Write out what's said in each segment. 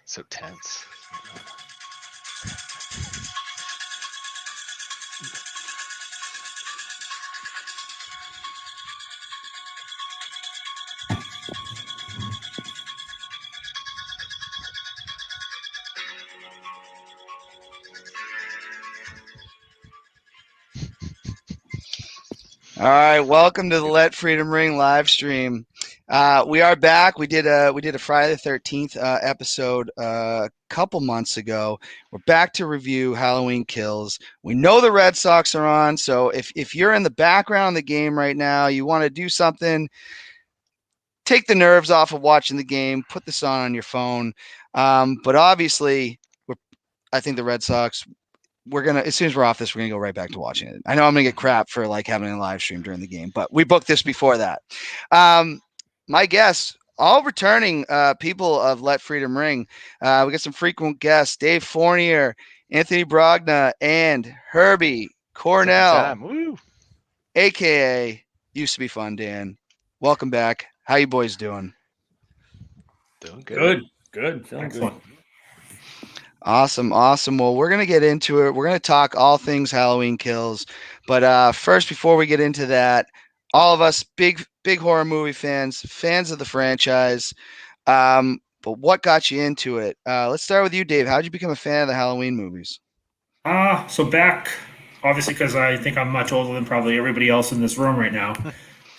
So tense. All right, welcome to the Let Freedom Ring live stream. We are back. We did a Friday the 13th episode a couple months ago. We're back to review Halloween Kills. We know the Red Sox are on, so if you're in the background of the game right now, you want to do something, take the nerves off of watching the game, put this on your phone. But obviously, I think the Red Sox, we're gonna, as soon as we're off this, we're gonna go right back to watching it. I know I'm gonna get crap for like having a live stream during the game, but we booked this before that. My guests, all returning people of Let Freedom Ring. We got some frequent guests: Dave Fournier, Anthony Brogna, and Herbie Cornell, Woo. aka Used to Be Fun Dan. Welcome back. How you boys doing? Doing good. Good. Feeling Excellent. good. Awesome. Well, we're going to get into it. We're going to talk all things Halloween Kills. But first, before we get into that, all of us big horror movie fans of the franchise. But what got you into it? Let's start with you, Dave. How did you become a fan of the Halloween movies? So back, obviously, because I think I'm much older than probably everybody else in this room right now.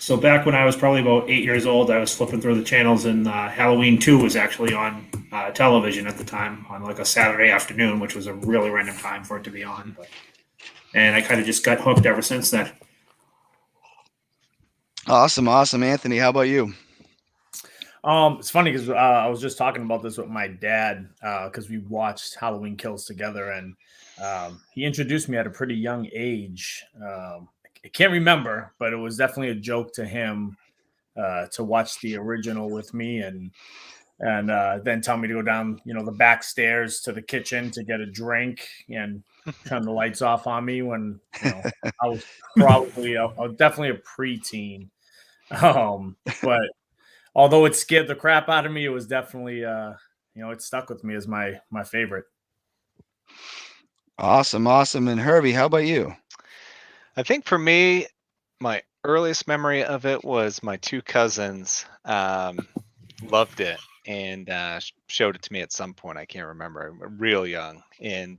So back when I was probably about 8 years old, I was flipping through the channels, and Halloween 2 was actually on television at the time on like a Saturday afternoon, which was a really random time for it to be on. And I kind of just got hooked ever since then. Awesome. Anthony, how about you? It's funny because I was just talking about this with my dad because we watched Halloween Kills together, and he introduced me at a pretty young age. I can't remember, but it was definitely a joke to him to watch the original with me, and then tell me to go down, the back stairs to the kitchen to get a drink and turn the lights off on me when I was probably definitely a preteen. But although it scared the crap out of me, it was definitely it stuck with me as my favorite. Awesome. And Herbie, how about you? I think for me, my earliest memory of it was my two cousins loved it and showed it to me at some point. I can't remember. I'm real young. And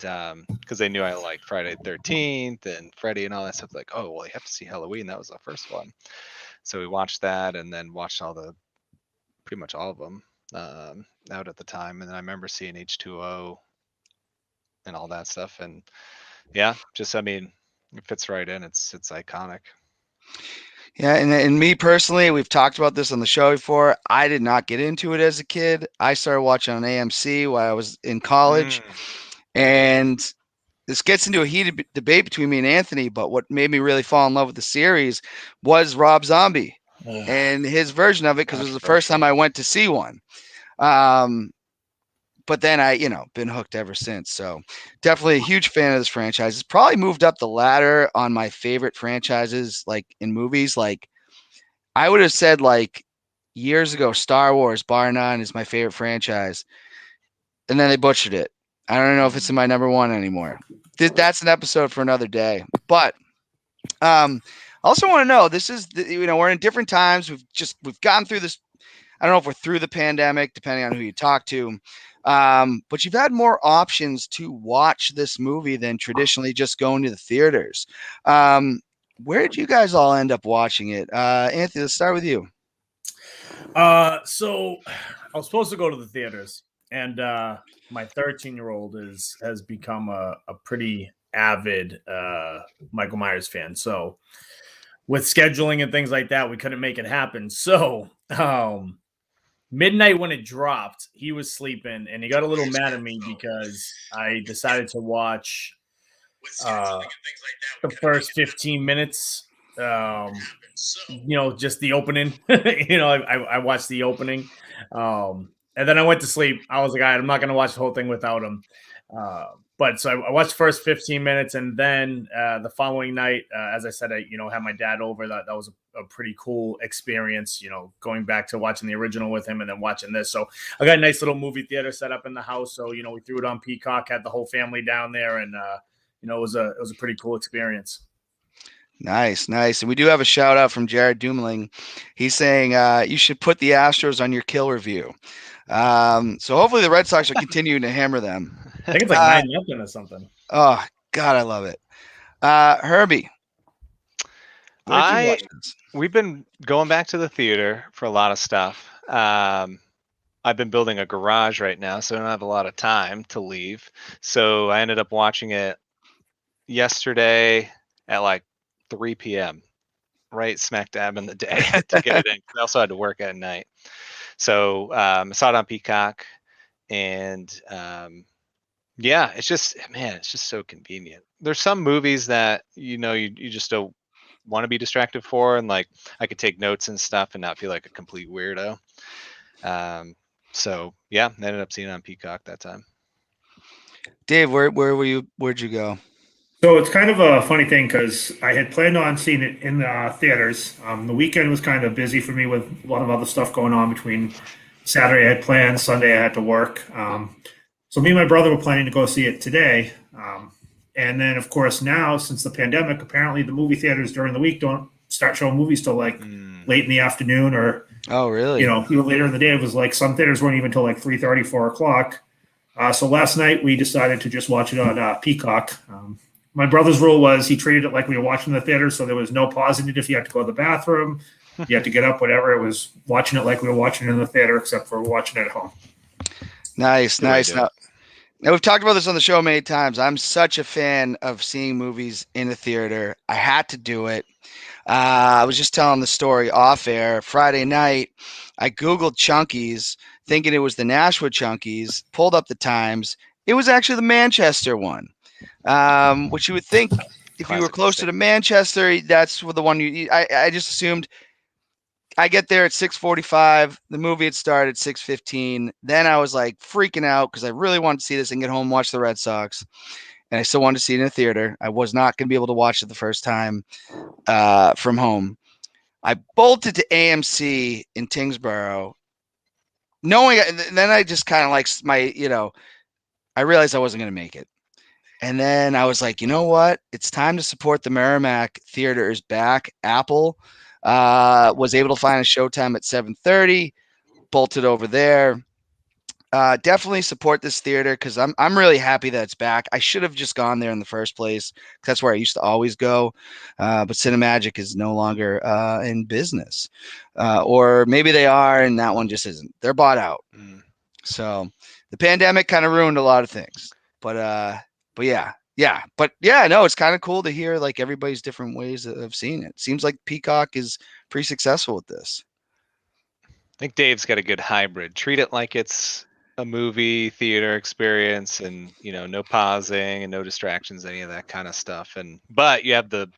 because they knew I liked Friday the 13th and Freddy and all that stuff. Like, oh, well, you have to see Halloween. That was the first one. So we watched that and then watched pretty much all of them out at the time. And then I remember seeing H2O and all that stuff. And yeah, it fits right in. It's iconic. Yeah, and me personally, we've talked about this on the show before. I did not get into it as a kid. I started watching on AMC while I was in college, and this gets into a heated debate between me and Anthony. But what made me really fall in love with the series was Rob Zombie and his version of it, because it was the first time I went to see one. But then I, been hooked ever since. So definitely a huge fan of this franchise. It's probably moved up the ladder on my favorite franchises, like in movies. Like I would have said like years ago, Star Wars, bar none, is my favorite franchise. And then they butchered it. I don't know if it's in my number one anymore. That's an episode for another day. But I also want to know, this is, we're in different times. We've gotten through this. I don't know if we're through the pandemic, depending on who you talk to. But you've had more options to watch this movie than traditionally just going to the theaters. Where did you guys all end up watching it? Anthony, let's start with you. So I was supposed to go to the theaters, and my 13-year-old has become a pretty avid Michael Myers fan. So with scheduling and things like that, we couldn't make it happen. So midnight when it dropped, he was sleeping, and he got a little mad at me because I decided to watch the first 15 minutes. Just the opening. I watched the opening, and then I went to sleep. I was like, all right, I'm not going to watch the whole thing without him. But so I watched the first 15 minutes, and then the following night, as I said, I had my dad over. That was a pretty cool experience. Going back to watching the original with him, and then watching this. So I got a nice little movie theater set up in the house. So we threw it on Peacock, had the whole family down there, and it was a pretty cool experience. Nice. And we do have a shout out from Jared Dumling. He's saying you should put the Astros on your kill review. So hopefully the Red Sox are continuing to hammer them. I think it's like 9-0 or something. Oh God, I love it. Herbie, where did you watch this? We've been going back to the theater for a lot of stuff. I've been building a garage right now, so I don't have a lot of time to leave. So I ended up watching it yesterday at like 3 p.m. right smack dab in the day to get it in. I also had to work at night. So I saw it on Peacock, and yeah, it's just so convenient. There's some movies that you just don't want to be distracted for, and like I could take notes and stuff and not feel like a complete weirdo. So yeah, I ended up seeing it on Peacock that time. Dave, where were you? Where'd you go? So it's kind of a funny thing because I had planned on seeing it in the theaters. The weekend was kind of busy for me with a lot of other stuff going on between Saturday I had plans, Sunday I had to work. So me and my brother were planning to go see it today. And then, of course, now since the pandemic, apparently the movie theaters during the week don't start showing movies till like late in the afternoon or, oh, really? Even later in the day. It was like some theaters weren't even till like 3:30, 4 o'clock. So last night we decided to just watch it on Peacock. My brother's rule was he treated it like we were watching the theater, so there was no pausing it if you had to go to the bathroom, you had to get up, whatever. It was watching it like we were watching it in the theater, except for watching it at home. Nice. Now we've talked about this on the show many times. I'm such a fan of seeing movies in the theater. I had to do it. I was just telling the story off air. Friday night, I Googled Chunkies, thinking it was the Nashua Chunkies, pulled up the times. It was actually the Manchester one. Which you would think if you were closer to Manchester, that's the one I just assumed. I get there at 6:45. The movie had started at 6:15. Then I was like freaking out because I really wanted to see this and get home and watch the Red Sox. And I still wanted to see it in a theater. I was not going to be able to watch it the first time from home. I bolted to AMC in Tingsboro, knowing. Then I just kind of like I realized I wasn't going to make it. And then I was like, you know what? It's time to support the Merrimack Theater is back. Apple was able to find a showtime at 7:30, bolted over there. Definitely support this theater because I'm really happy that it's back. I should have just gone there in the first place. That's where I used to always go. But Cinemagic is no longer in business. Or maybe they are, and that one just isn't. They're bought out. So the pandemic kind of ruined a lot of things. But yeah. No, it's kind of cool to hear like everybody's different ways of seeing it. Seems like Peacock is pretty successful with this. I think Dave's got a good hybrid. Treat it like it's a movie theater experience, and no pausing and no distractions, any of that kind of stuff. But you have the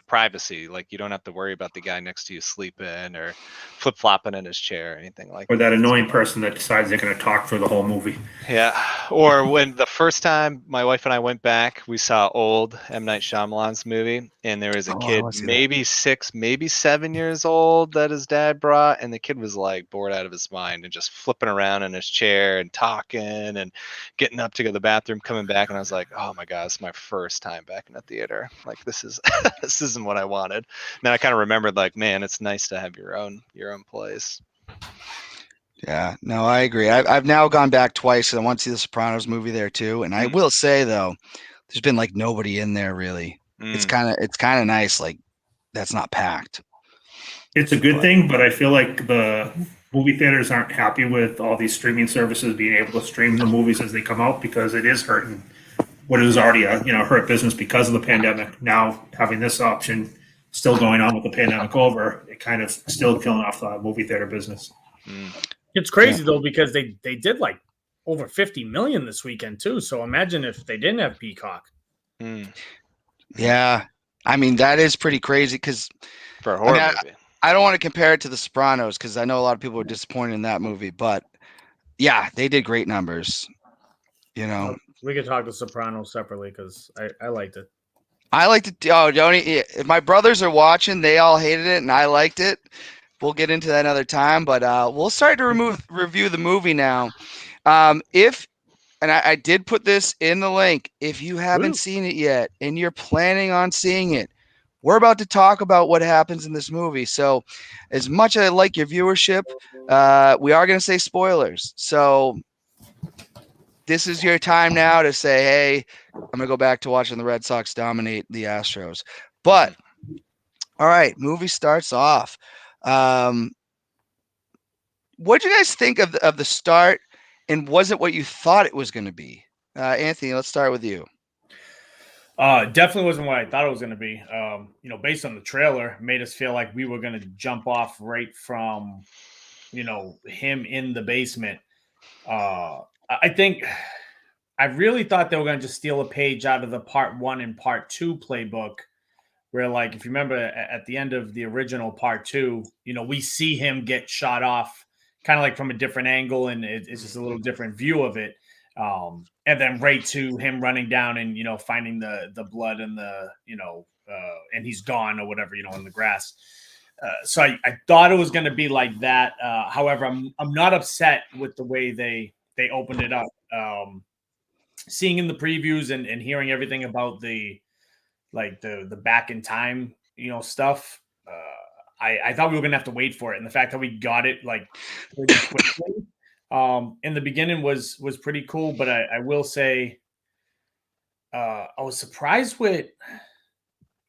privacy, like you don't have to worry about the guy next to you sleeping or flip-flopping in his chair or anything like that. Or that annoying person that decides they're going to talk through the whole movie. Yeah. Or when the first time my wife and I went back, we saw old M. Night Shyamalan's movie, and there was a kid, maybe 6, maybe 7 years old, that his dad brought, and the kid was like bored out of his mind and just flipping around in his chair and talking and getting up to go to the bathroom, coming back, and I was like, oh my God, it's my first time back in the theater. Like this isn't what I wanted. And then I kind of remembered, like, man, it's nice to have your own place. Yeah, no, I agree. I've now gone back twice, and I want to see the Sopranos movie there too. And I will say though, there's been like nobody in there really. It's kind of nice, like that's not packed. It's a good thing, but I feel like the movie theaters aren't happy with all these streaming services being able to stream the movies as they come out because it is hurting what is already a hurt business because of the pandemic. Now having this option still going on with the pandemic over, it kind of still killing off the movie theater business. It's crazy though because they did like over 50 million this weekend too. So imagine if they didn't have Peacock. Yeah, I mean that is pretty crazy because for a horror movie. I don't want to compare it to The Sopranos because I know a lot of people were disappointed in that movie, but yeah, they did great numbers. We could talk The Sopranos separately because I liked it. I liked it. Oh, if my brothers are watching, they all hated it, and I liked it. We'll get into that another time, but we'll start to review the movie now. And I did put this in the link. If you haven't seen it yet and you're planning on seeing it, we're about to talk about what happens in this movie. So as much as I like your viewership, we are going to say spoilers. So this is your time now to say, hey, I'm going to go back to watching the Red Sox dominate the Astros. But, all right, movie starts off. What did you guys think of the start, and was it what you thought it was going to be? Anthony, let's start with you. Definitely wasn't what I thought it was going to be. Based on the trailer, made us feel like we were going to jump off right from, him in the basement. I think I really thought they were going to just steal a page out of the part 1 and part 2 playbook, where, like, if you remember at the end of the original part 2, we see him get shot off kind of like from a different angle, and it's just a little different view of it. And then right to him running down and, finding the blood and and he's gone or whatever, in the grass. So I thought it was going to be like that. However, I'm not upset with the way they opened it up. Seeing in the previews and hearing everything about the back in time, stuff. I thought we were going to have to wait for it. And the fact that we got it like pretty quickly in the beginning was pretty cool. But I will say I was surprised with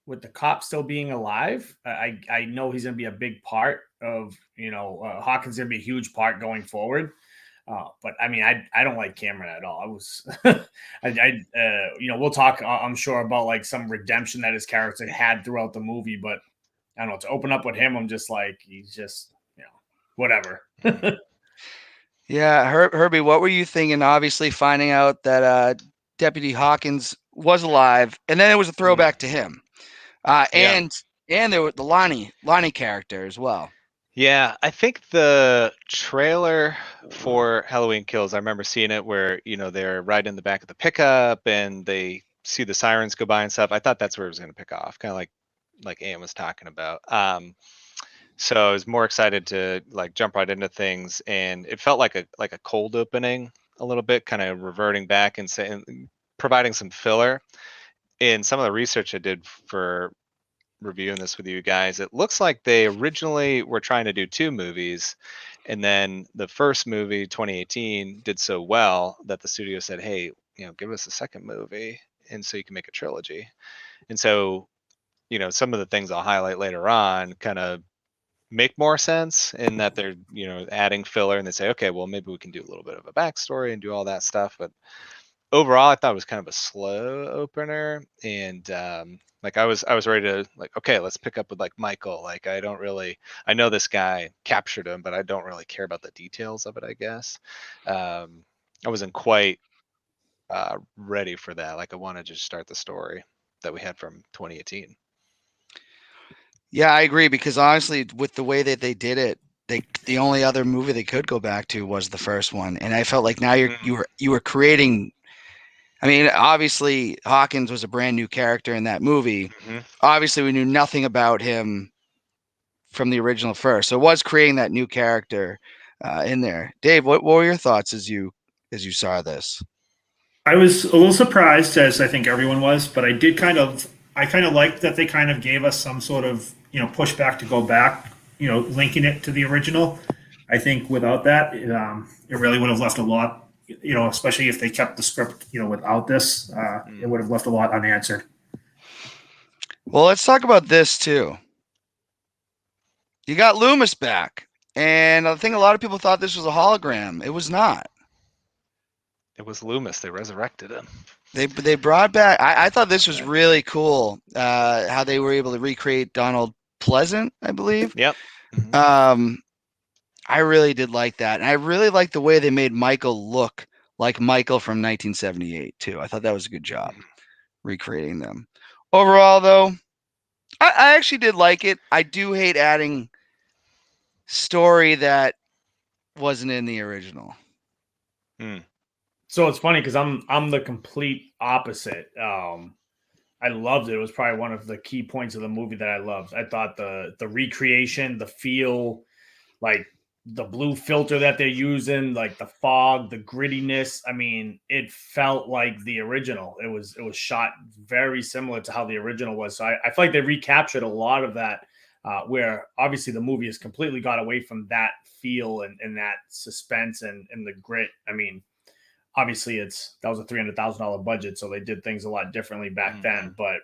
the cop still being alive. I know he's going to be a big part of, Hawkins going to be a huge part going forward. But I mean, I don't like Cameron at all. I was, we'll talk, I'm sure, about like some redemption that his character had throughout the movie, but I don't know, to open up with him, I'm just like, he's just, whatever. Yeah. Herbie, what were you thinking? Obviously finding out that, Deputy Hawkins was alive, and then it was a throwback to him. And there was the Lonnie character as well. Yeah, I think the trailer for Halloween Kills, I remember seeing it where, they're right in the back of the pickup and they see the sirens go by and stuff. I thought that's where it was going to pick off, kind of like Ian was talking about. So I was more excited to like jump right into things, and it felt like a cold opening a little bit, kind of reverting back and saying, providing some filler. In some of the research I did for reviewing this with you guys, it looks like they originally were trying to do 2 movies, and then the first movie 2018 did so well that the studio said, hey, give us a second movie, and so you can make a trilogy. And so some of the things I'll highlight later on kind of make more sense in that they're adding filler, and they say, okay, well, maybe we can do a little bit of a backstory and do all that stuff. But overall, I thought it was kind of a slow opener, and like I was ready to like, okay, let's pick up with like Michael. Like I know this guy captured him, but I don't really care about the details of it, I guess. I wasn't quite ready for that. Like I wanted to just start the story that we had from 2018. Yeah, I agree, because honestly, with the way that they did it, the only other movie they could go back to was the first one, and I felt like now you were creating. I mean, obviously Hawkins was a brand new character in that movie. Mm-hmm. Obviously, we knew nothing about him from the original first, so it was creating that new character in there. Dave, what were your thoughts as you saw this? I was a little surprised, as I think everyone was, but I kind of liked that they kind of gave us some sort of pushback to go back, linking it to the original. I think without that, it really would have left a lot, especially if they kept the script, without this, it would have left a lot unanswered. Well, let's talk about this too. You got Loomis back, and I think a lot of people thought this was a hologram. It was not. It was Loomis. They resurrected him. They brought back. I thought this was really cool. How they were able to recreate Donald Pleasant, I believe. Yep. Mm-hmm. I really did like that, and I really liked the way they made Michael look like Michael from 1978 too. I thought that was a good job recreating them. Overall, though, I actually did like it. I do hate adding story that wasn't in the original. So it's funny because I'm the complete opposite. I loved it. It was probably one of the key points of the movie that I loved. I thought the recreation, the feel, like the blue filter that they're using, like the fog, the grittiness. I mean, it felt like the original. It was shot very similar to how the original was. So I feel like they recaptured a lot of that. Where obviously the movie has completely got away from that feel and that suspense and the grit. I mean, obviously that was a $300,000 budget, so they did things a lot differently back then. But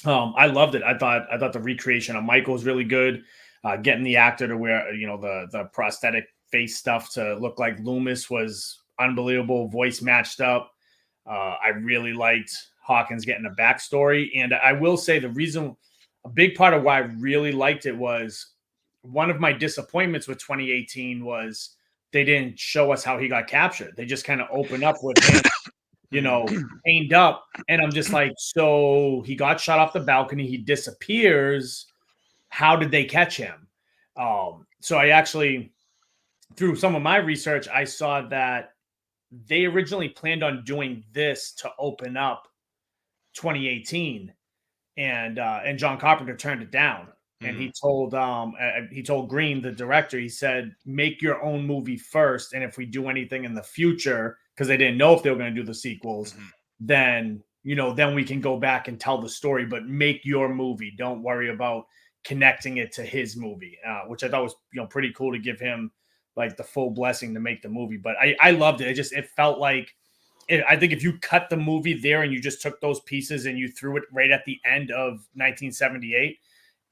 I loved it. I thought the recreation of Michael was really good. Getting the actor to wear, the prosthetic face stuff to look like Loomis was unbelievable. Voice matched up. I really liked Hawkins getting a backstory, and I will say a big part of why I really liked it was one of my disappointments with 2018 was they didn't show us how he got captured. They just kind of opened up with him, chained up. And I'm just like, so he got shot off the balcony. He disappears. How did they catch him? So I actually, through some of my research, I saw that they originally planned on doing this to open up 2018. And John Carpenter turned it down. And he told Green, the director, he said, make your own movie first. And if we do anything in the future, because they didn't know if they were going to do the sequels, then we can go back and tell the story, but make your movie. Don't worry about connecting it to his movie, which I thought was, pretty cool to give him like the full blessing to make the movie. But I loved it. It felt like, I think if you cut the movie there and you just took those pieces and you threw it right at the end of 1978,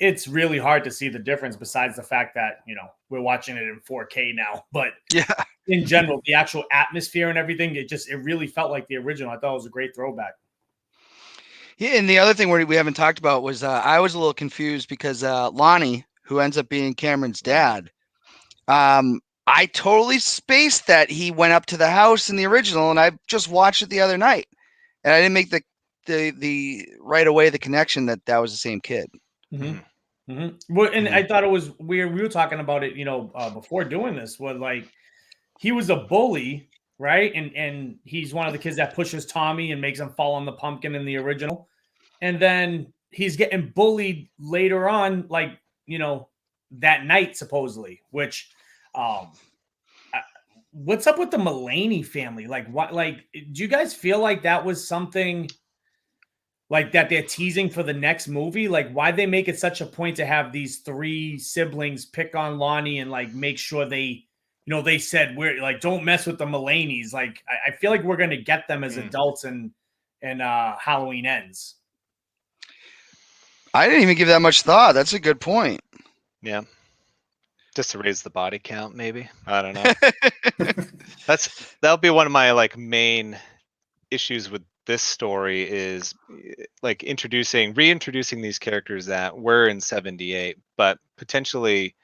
it's really hard to see the difference, besides the fact that, we're watching it in 4K now. But Yeah. In general, the actual atmosphere and everything, it really felt like the original. I thought it was a great throwback. Yeah, and the other thing we haven't talked about was I was a little confused because Lonnie, who ends up being Cameron's dad, I totally spaced that he went up to the house in the original, and I just watched it the other night, and I didn't make the right away the connection that was the same kid. Well, and I thought it was weird. We were talking about it, before doing this. Was like he was a bully, right? And he's one of the kids that pushes Tommy and makes him fall on the pumpkin in the original, and then he's getting bullied later on, like that night supposedly, which. What's up with the Mulaney family? Like, what? Like, do you guys feel like that was something like that they're teasing for the next movie? Like, why they make it such a point to have these three siblings pick on Lonnie and like make sure they, they said we're like, don't mess with the Mulaney's. Like, I feel like we're gonna get them as adults and Halloween Ends. I didn't even give that much thought. That's a good point. Yeah. Just to raise the body count, maybe. I don't know. That'll be one of my like main issues with this story is like reintroducing these characters that were in 78, but potentially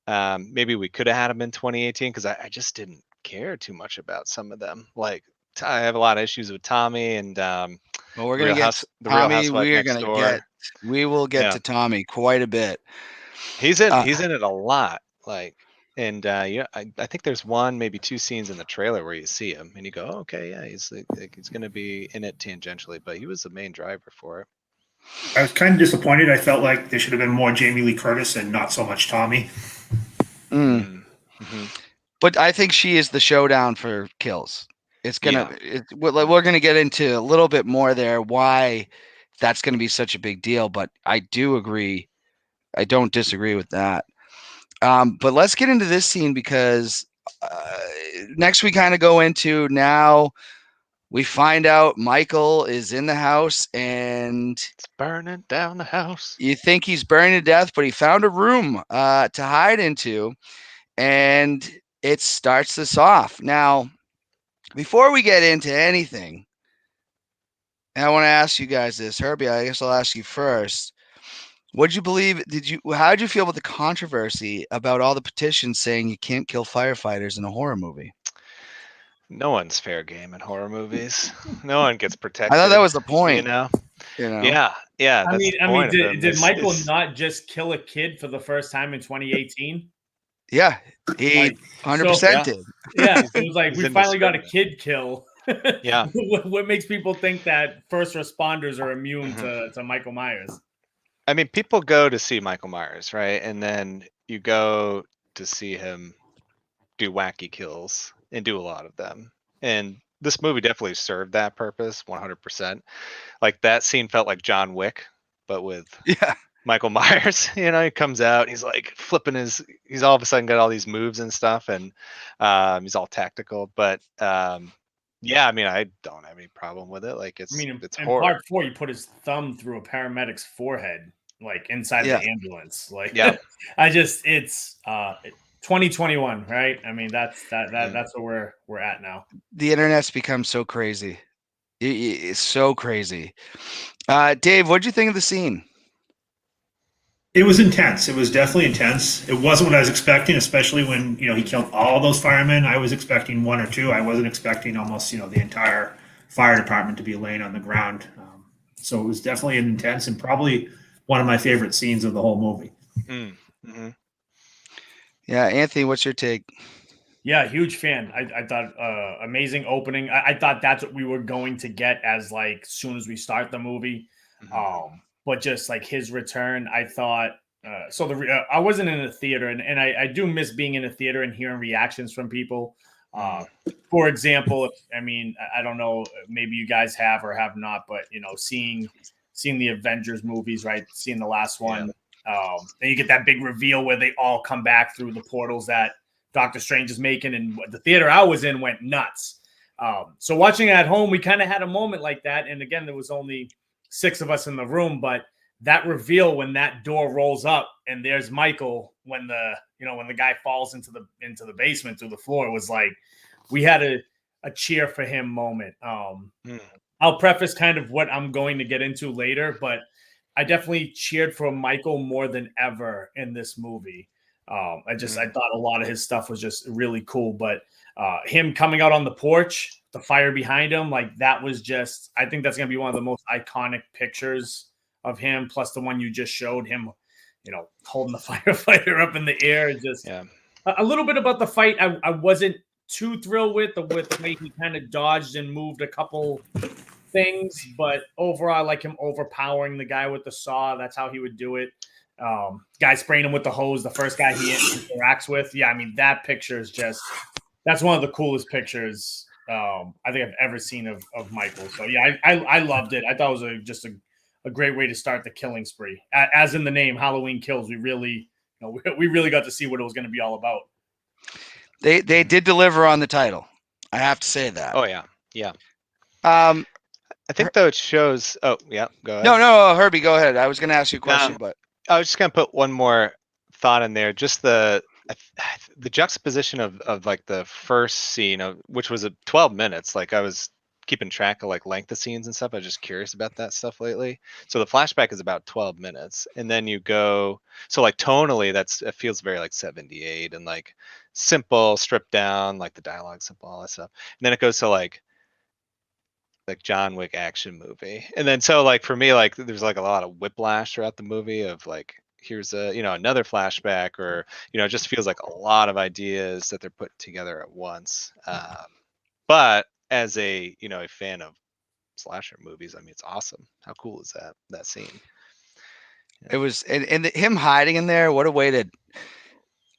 maybe we could have had them in 2018 because I just didn't care too much about some of them. Like I have a lot of issues with Tommy and well, we're gonna get the Tommy. We will get to Tommy quite a bit. He's in it a lot, like, and I think there's one, maybe two scenes in the trailer where you see him, and you go, oh, okay, yeah, he's going to be in it tangentially, but he was the main driver for it. I was kind of disappointed. I felt like there should have been more Jamie Lee Curtis and not so much Tommy. But I think she is the showdown for kills. It's gonna. We're gonna get into a little bit more there why that's going to be such a big deal, but I do agree. I don't disagree with that. But let's get into this scene because next we kind of go into now we find out Michael is in the house and it's burning down the house. You think he's burning to death, but he found a room to hide into, and it starts this off. Now, before we get into anything, I want to ask you guys this. Herbie, I guess I'll ask you first. What'd you believe? How did you feel about the controversy about all the petitions saying you can't kill firefighters in a horror movie? No one's fair game in horror movies. No one gets protected. I thought that was the point. Yeah. I mean, did Michael not just kill a kid for the first time in 2018? Yeah, he Like, 100% Yeah. did. yeah, it was like He's we finally got a indiscriminate. kid kill. Yeah. What makes people think that first responders are immune Mhm. to Michael Myers? I mean, people go to see Michael Myers, right? And then you go to see him do wacky kills and do a lot of them. And this movie definitely served that purpose 100%. Like that scene felt like John Wick, but with Yeah, Michael Myers. He comes out, he's like flipping he's all of a sudden got all these moves and stuff, and he's all tactical. But yeah, I mean, I don't have any problem with it. Like I mean, it's in part horror. 4, he put his thumb through a paramedic's forehead, like inside yeah. the ambulance. Like, Yeah. it's 2021, right? I mean, Yeah. that's where we're at now. The internet's become so crazy. It's so crazy. Dave, what'd you think of the scene? It was intense. It was definitely intense. It wasn't what I was expecting, especially when he killed all those firemen. I was expecting one or two. I wasn't expecting almost the entire fire department to be laying on the ground. So it was definitely intense and probably one of my favorite scenes of the whole movie. Mm-hmm. Yeah, Anthony, what's your take? Yeah, huge fan. I thought amazing opening. I thought that's what we were going to get as like soon as we start the movie. Mm-hmm. But just like his return, I thought I wasn't in a theater, and I do miss being in a theater and hearing reactions from people. For example, I don't know, maybe you guys have or have not, but seeing the Avengers movies, right? Seeing the last one, then you get that big reveal where they all come back through the portals that Doctor Strange is making, and the theater I was in went nuts. So watching it at home, we kind of had a moment like that, and again, there was only 6 of us in the room, but that reveal when that door rolls up and there's Michael when the guy falls into the basement through the floor, it was like we had a cheer for him moment. I'll preface kind of what I'm going to get into later, but I definitely cheered for Michael more than ever in this movie. I thought a lot of his stuff was just really cool, but him coming out on the porch, the fire behind him, like that was just, I think that's going to be one of the most iconic pictures of him. Plus the one you just showed him, holding the firefighter up in the air. Just Yeah. a little bit about the fight. I wasn't too thrilled with the way he kind of dodged and moved a couple things, but overall, I like him overpowering the guy with the saw. That's how he would do it. Guy spraying him with the hose, the first guy he interacts with. Yeah, I mean, that picture is that's one of the coolest pictures I think I've ever seen of Michael. So yeah, I loved it. I thought it was just a great way to start the killing spree. As in the name, Halloween Kills, we really got to see what it was going to be all about. They did deliver on the title. I have to say that. Oh yeah. Yeah. Um, I think though it shows. Oh yeah. Go ahead. no, Herbie, go ahead. I was going to ask you a question, but I was just gonna put one more thought in there. Just the juxtaposition of like the first scene of which was 12 minutes. Like I was keeping track of like length of scenes and stuff. I was just curious about that stuff lately. So the flashback is about 12 minutes, and then you go. So like tonally, it feels very like 78 and like simple, stripped down, like the dialogue simple, all that stuff. And then it goes to like John Wick action movie. And then so like for me, like there's like a lot of whiplash throughout the movie of like here's another flashback, or it just feels like a lot of ideas that they're putting together at once. But as a a fan of slasher movies, I mean it's awesome. How cool is that scene? it was and him hiding in there, what a way to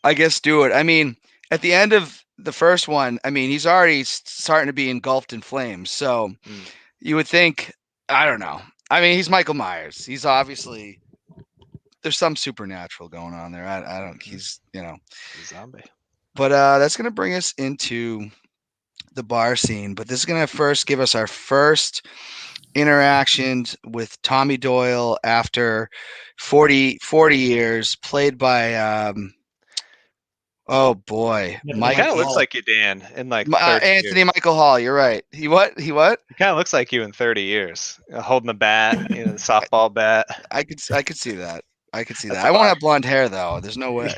I guess do it. I mean, at the end of the first one, I mean, he's already starting to be engulfed in flames. So you would think, I don't know. I mean, he's Michael Myers. He's obviously there's some supernatural going on there. I don't. He's He's a zombie. But that's gonna bring us into the bar scene. But this is gonna first give us our first interactions with Tommy Doyle after 40 years, played by oh boy, He Mike kind of looks Hall. like you, Dan, in like 30 Anthony years. Michael Hall. You're right. He what? He kind of looks like you in 30 years, holding the bat, the softball bat. I could see that. I could see That's that. a I won't bar. have blonde hair though. There's no way.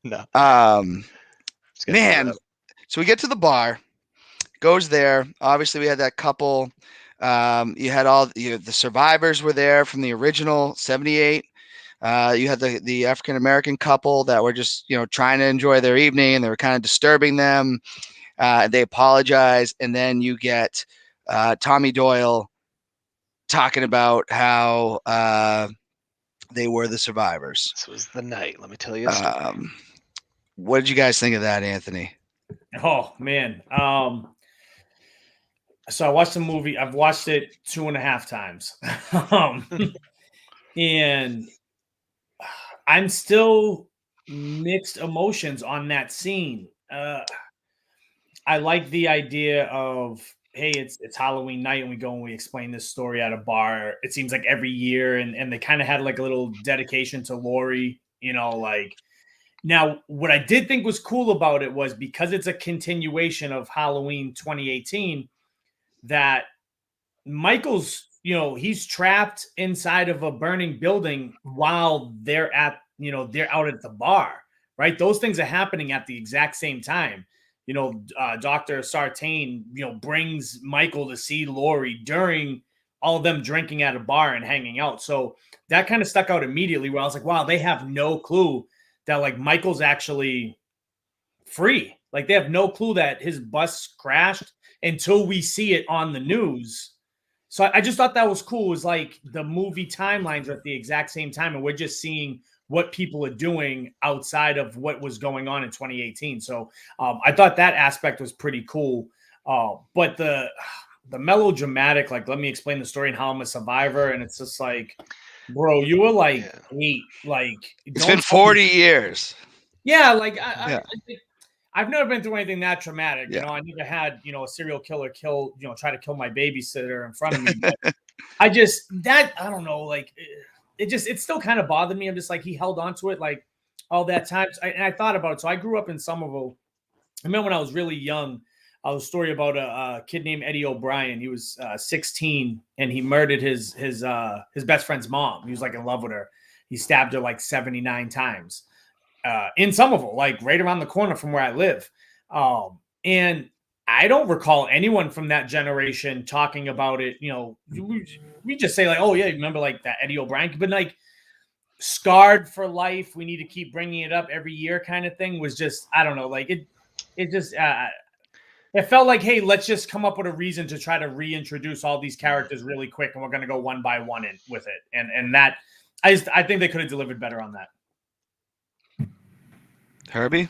No. Just gonna do Man. that. So we get to the bar. Goes there. Obviously, we had that couple. You had all the survivors were there from the original 78. You had the African American couple that were just trying to enjoy their evening, and they were kind of disturbing them. They apologize, and then you get Tommy Doyle talking about how they were the survivors. This was the night. Let me tell you a story. What did you guys think of that, Anthony? Oh man. So I watched the movie. I've watched it 2.5 times. And I'm still mixed emotions on that scene. I like the idea of, hey, it's Halloween night and we go and we explain this story at a bar. It seems like every year, and they kind of had like a little dedication to Laurie, like. Now, what I did think was cool about it was because it's a continuation of Halloween 2018, that Michael's, he's trapped inside of a burning building while they're out at the bar, right? Those things are happening at the exact same time. Dr. Sartain, brings Michael to see Laurie during all of them drinking at a bar and hanging out. So that kind of stuck out immediately, where I was like, wow, they have no clue that like Michael's actually free. Like they have no clue that his bus crashed until we see it on the news. So I just thought that was cool. It was like the movie timelines are at the exact same time, and we're just seeing what people are doing outside of what was going on in 2018. So I thought that aspect was pretty cool. But the melodramatic, like, let me explain the story and how I'm a survivor, and it's just like, bro, you were like 8, like it's been 40 years. Yeah, like I've never been through anything that traumatic. Yeah. I never had a serial killer try to kill my babysitter in front of me. But I don't know, like it still kind of bothered me. I'm just like, he held on to it like all that time. And I thought about it. So I grew up in Somerville. I remember when I was really young, I was a story about a kid named Eddie O'Brien. He was 16 and he murdered his best friend's mom. He was like in love with her. He stabbed her like 79 times in Somerville, like right around the corner from where I live. And I don't recall anyone from that generation talking about it. We just say like, oh yeah, remember like that Eddie O'Brien, but like scarred for life. We need to keep bringing it up every year kind of thing was just, I don't know, like it just, it felt like, hey, let's just come up with a reason to try to reintroduce all these characters really quick. And we're going to go one by one with it. And that, I think they could have delivered better on that. Herbie?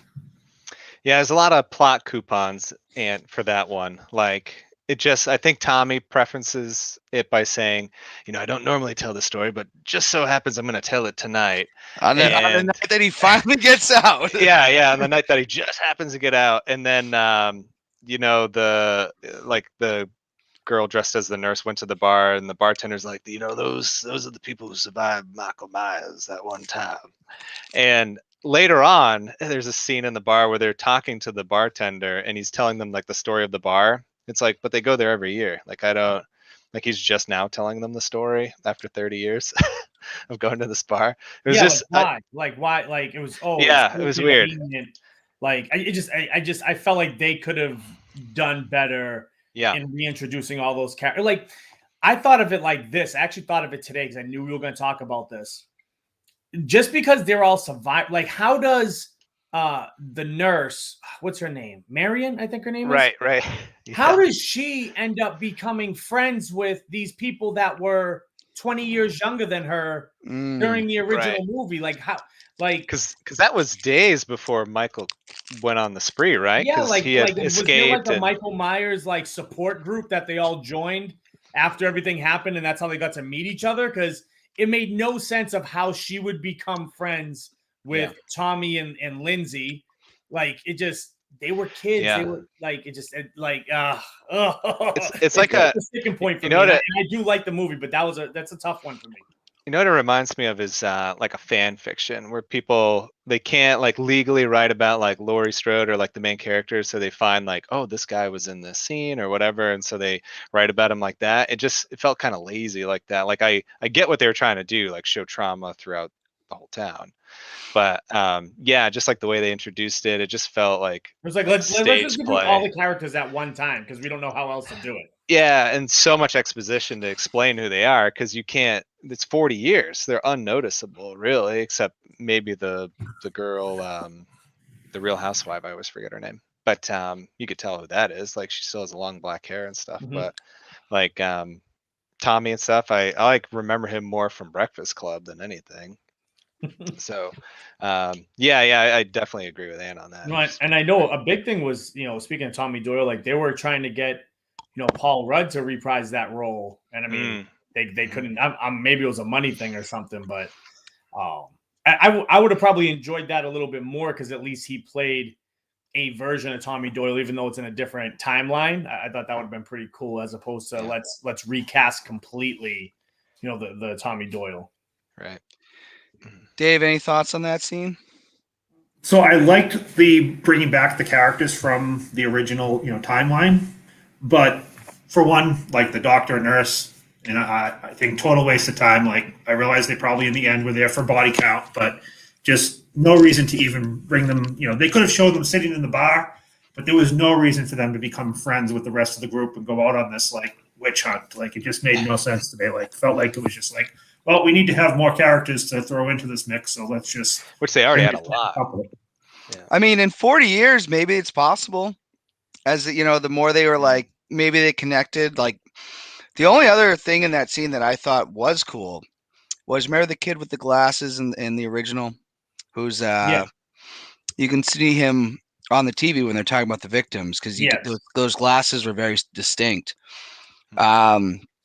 Yeah, there's a lot of plot coupons and for that one. Like I think Tommy preferences it by saying, I don't normally tell the story, but just so happens I'm going to tell it tonight. On the night that he finally gets out. Yeah, on the night that he just happens to get out. And then, the girl dressed as the nurse went to the bar and the bartender's like, those are the people who survived Michael Myers that one time. And later on, there's a scene in the bar where they're talking to the bartender and he's telling them like the story of the bar. It's like, but they go there every year. Like, he's just now telling them the story after 30 years of going to this bar. It was just why? Like it was, it was weird. Like I felt like they could have done better in reintroducing all those characters. Like I thought of it like this. I actually thought of it today because I knew we were going to talk about this. Just because they're all survived, like how does the nurse, what's her name? Marion, I think her name is. Right. Yeah. How does she end up becoming friends with these people that were 20 years younger than her during the original movie? Like how? Like because that was days before Michael went on the spree, right? Yeah, like he had escaped. Was there like a Michael Myers like support group that they all joined after everything happened, and that's how they got to meet each other? Because it made no sense of how she would become friends with Tommy and Lindsay. Like it just, they were kids. Yeah. They were like, it's like, it's like a sticking point for me. And I do like the movie, but that's a tough one for me. You know what it reminds me of is like a fan fiction where people, they can't like legally write about like Laurie Strode or like the main character. So they find like, oh, this guy was in this scene or whatever. And so they write about him like that. It felt kind of lazy like that. Like I get what they were trying to do, like show trauma throughout the whole town. But just like the way they introduced it, it just felt like it was like let's just do all the characters at one time because we don't know how else to do it. Yeah, and so much exposition to explain who they are because you can't. It's 40 years. They're unnoticeable, really, except maybe the girl, the Real Housewife. I always forget her name, but you could tell who that is. Like she still has long black hair and stuff. Mhm. But like Tommy and stuff, I like remember him more from Breakfast Club than anything. So yeah, I definitely agree with Ann on that. No, and I know a big thing was, speaking of Tommy Doyle, like they were trying to get, Paul Rudd to reprise that role, and I mean, they couldn't. Maybe it was a money thing or something, but I would have probably enjoyed that a little bit more because at least he played a version of Tommy Doyle, even though it's in a different timeline. I thought that would have been pretty cool, as opposed to let's recast completely, the Tommy Doyle. Right. Dave, any thoughts on that scene? So I liked the bringing back the characters from the original, timeline, but for one, like the doctor and nurse, and I think total waste of time. Like I realized they probably in the end were there for body count, but just no reason to even bring them. They could have showed them sitting in the bar, but there was no reason for them to become friends with the rest of the group and go out on this like witch hunt. Like it just made no sense to me. Like felt like it was just like, well, we need to have more characters to throw into this mix, so let's just. Which they already had a lot. Yeah. I mean, in 40 years, maybe it's possible. As the more they were like, maybe they connected. Like the only other thing in that scene that I thought was cool was, remember the kid with the glasses in the original, who's you can see him on the TV when they're talking about the victims because those glasses were very distinct.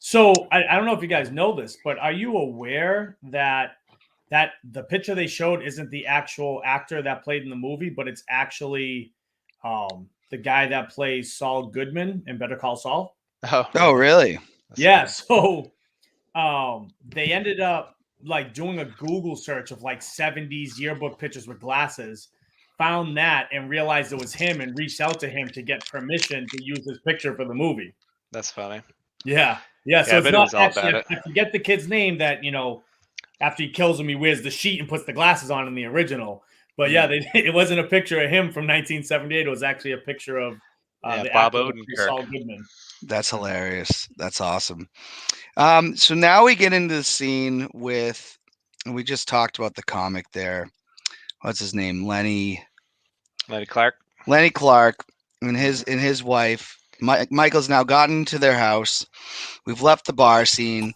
So I don't know if you guys know this, but are you aware that the picture they showed isn't the actual actor that played in the movie, but it's actually the guy that plays Saul Goodman in Better Call Saul? Oh, really? Yeah. So they ended up like doing a Google search of like 70s yearbook pictures with glasses, found that and realized it was him and reached out to him to get permission to use his picture for the movie. That's funny. Yeah. So it's not actually, I forget the kid's name that, after he kills him, he wears the sheet and puts the glasses on in the original. But yeah, it wasn't a picture of him from 1978. It was actually a picture of the Bob actor Odenkirk. Saul Goodman. That's hilarious. That's awesome. So now we get into the scene with, we just talked about the comic there. What's his name? Lenny Clark. Lenny Clark and his wife. Michael's now gotten to their house. We've left the bar scene.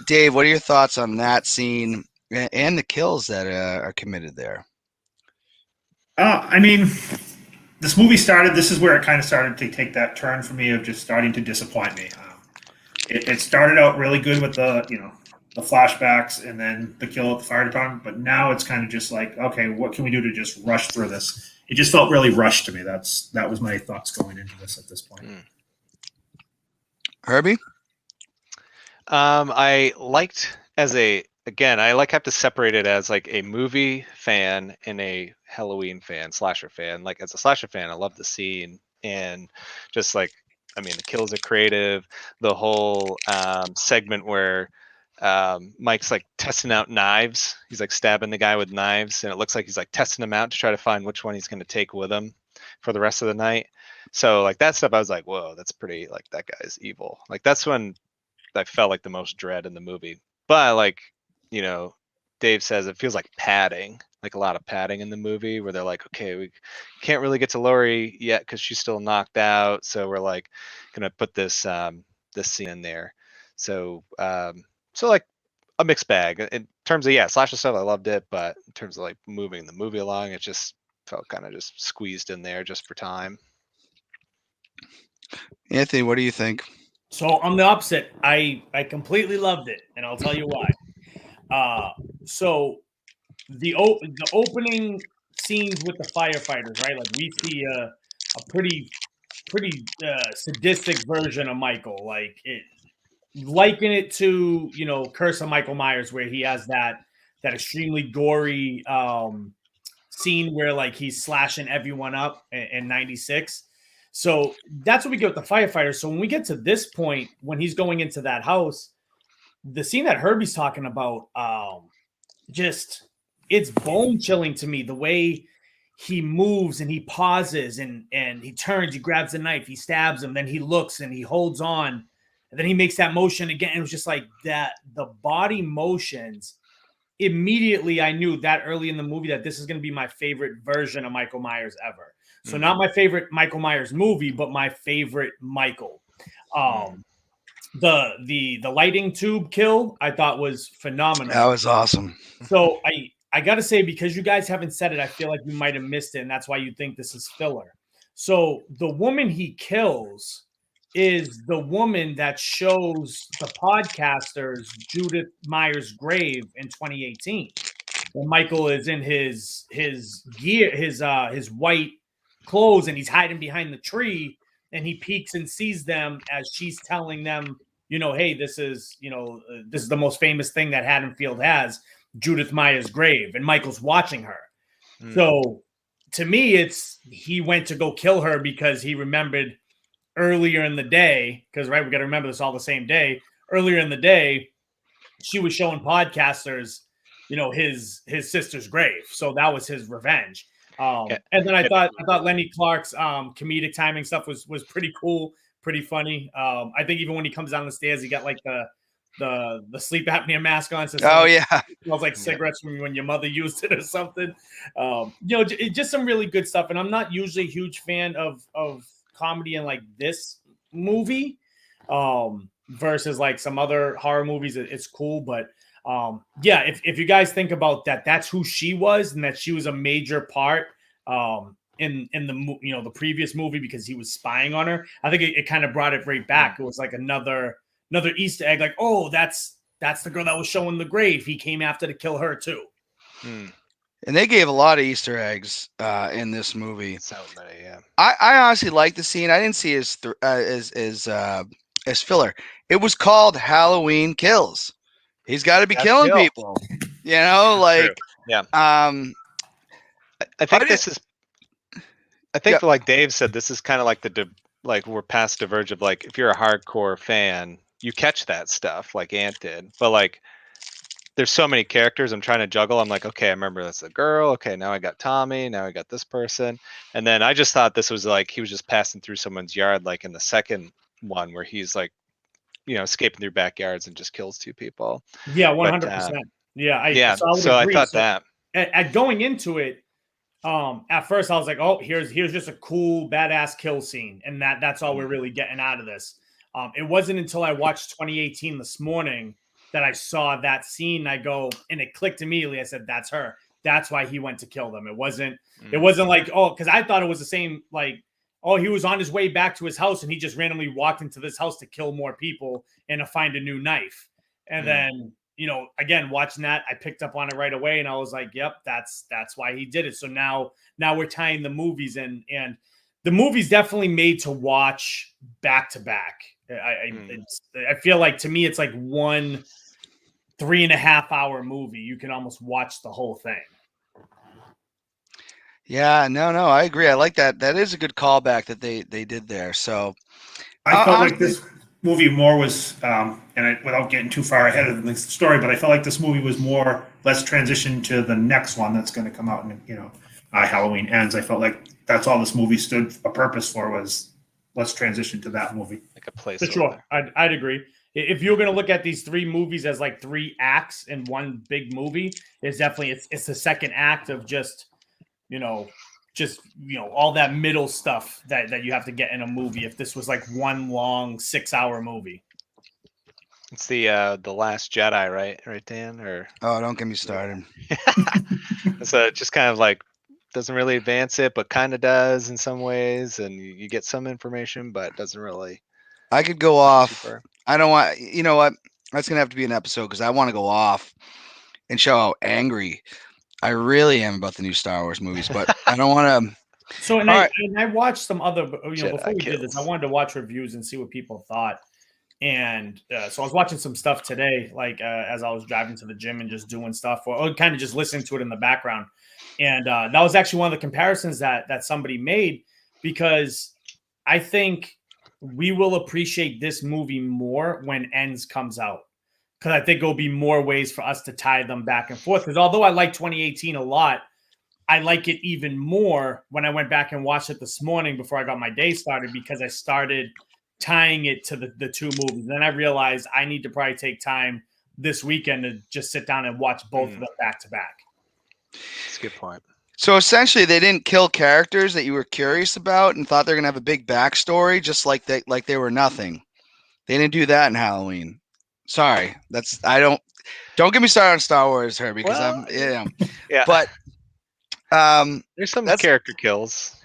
Dave, what are your thoughts on that scene and the kills that are committed there? I mean, this movie started. This is where it kind of started to take that turn for me of just starting to disappoint me. It started out really good with the flashbacks and then the kill at the fire department, but now it's kind of just like, okay, what can we do to just rush through this? It just felt really rushed to me. That was my thoughts going into this at this point. Herbie? I liked I have to separate it as like a movie fan and a Halloween fan, slasher fan. Like as a slasher fan, I love the scene and just like, I mean, the kills are creative. The whole segment where Mike's like testing out knives. He's like stabbing the guy with knives, and it looks like he's like testing them out to try to find which one he's going to take with him for the rest of the night. So like that stuff, I was like, whoa, that's pretty. Like that guy's evil. Like that's when I felt like the most dread in the movie. But like, Dave says it feels like padding, like a lot of padding in the movie where they're like, okay, we can't really get to Lori yet because she's still knocked out. So we're like gonna put this scene in there. So like a mixed bag in terms of slasher stuff. I loved it, but in terms of like moving the movie along, it just felt kind of just squeezed in there just for time. Anthony, what do you think? So I'm the opposite. I completely loved it, and I'll tell you why. So the opening scenes with the firefighters, right? Like we see a pretty sadistic version of Michael. Like liken it to Curse of Michael Myers, where he has that extremely gory scene where like he's slashing everyone up in 96. So that's what we get with the firefighters. So when we get to this point, when he's going into that house, the scene that Herbie's talking about, just it's bone chilling to me. The way he moves and he pauses and he turns, he grabs the knife, he stabs him, then he looks and he holds on, and then he makes that motion again. It was just like that, the body motions. Immediately, I knew that early in the movie that this is going to be my favorite version of Michael Myers ever. So not my favorite Michael Myers movie, but my favorite Michael. The lighting tube kill I thought was phenomenal. That was awesome. So I got to say, because you guys haven't said it, I feel like you might have missed it, and that's why you think this is filler. So the woman he kills is the woman that shows the podcasters Judith Myers' grave in 2018. When Michael is in his gear, his white clothes, and he's hiding behind the tree, and he peeks and sees them as she's telling them, hey, this is the most famous thing that Haddonfield has, Judith Myers' grave, and Michael's watching her. So to me, it's he went to go kill her because he remembered earlier in the day, because we got to remember this all the same day. Earlier in the day, she was showing podcasters, his sister's grave. So that was his revenge. And then I thought Lenny Clark's comedic timing stuff was pretty cool, pretty funny. I think even when he comes down the stairs, he got like the sleep apnea mask on. So yeah, it smells like cigarettes from when your mother used it or something. Just some really good stuff. And I'm not usually a huge fan of comedy in like this movie versus like some other horror movies. It's cool, but if you guys think about that, that's who she was, and that she was a major part in the previous movie because he was spying on her. I think it kind of brought it right back. It was like another Easter egg, like, oh, that's the girl that was showing the grave. He came after to kill her too. And they gave a lot of Easter eggs in this movie. So many, yeah. I honestly like the scene. I didn't see it as filler. It was called Halloween Kills. He's got to be killing people, like. True. Yeah. I think like Dave said, this is kind of like we're past the verge of like, if you're a hardcore fan, you catch that stuff like Ant did, but like there's so many characters I'm trying to juggle. I'm like, okay, I remember that's a girl. Okay, now I got Tommy. Now I got this person. And then I just thought this was like he was just passing through someone's yard, like in the second one where he's like, escaping through backyards and just kills two people. Yeah, 100%. So I thought that. At going into it, at first I was like, oh, here's just a cool badass kill scene, and that's all we're really getting out of this. It wasn't until I watched 2018 this morning that I saw that scene. I go, and it clicked immediately. I said, that's her. That's why he went to kill them. It wasn't like, oh, because I thought it was the same, like, oh, he was on his way back to his house and he just randomly walked into this house to kill more people and to find a new knife. And then, again, watching that, I picked up on it right away, and I was like, yep, that's why he did it. So now we're tying the movies in, and the movie's definitely made to watch back to back. I feel like, to me, it's like one 3.5 hour movie. You can almost watch the whole thing. Yeah, no, I agree. I like that. That is a good callback that they did there. So I felt like this movie more was, without getting too far ahead of the story, but I felt like this movie was more, let's transition to the next one that's going to come out, and Halloween Ends. I felt like that's all this movie stood a purpose for, was let's transition to that movie. Like a place. For sure, I'd agree. If you're going to look at these three movies as like three acts in one big movie, it's definitely it's the second act of just all that middle stuff that you have to get in a movie. If this was like one long 6-hour movie, it's the Last Jedi, right, Dan? Or don't get me started. So it just kind of like doesn't really advance it, but kind of does in some ways, and you get some information, but doesn't really. I could go off. I don't want. You know what? That's gonna have to be an episode because I want to go off and show how angry I really am about the new Star Wars movies, but I don't want to. So, and I watched some other, before we did this, I wanted to watch reviews and see what people thought. And so I was watching some stuff today, like as I was driving to the gym and just doing stuff, or kind of just listening to it in the background. And that was actually one of the comparisons that somebody made, because I think we will appreciate this movie more when Ends comes out. Because I think there'll be more ways for us to tie them back and forth. Because although I like 2018 a lot, I like it even more when I went back and watched it this morning before I got my day started, because I started tying it to the two movies. Then I realized I need to probably take time this weekend to just sit down and watch both of them back to back. That's a good point. So essentially, they didn't kill characters that you were curious about and thought they're gonna have a big backstory, just like they were nothing. They didn't do that in Halloween. Sorry, don't get me started on Star Wars, Herbie, because Yeah. But there's some that's- character kills.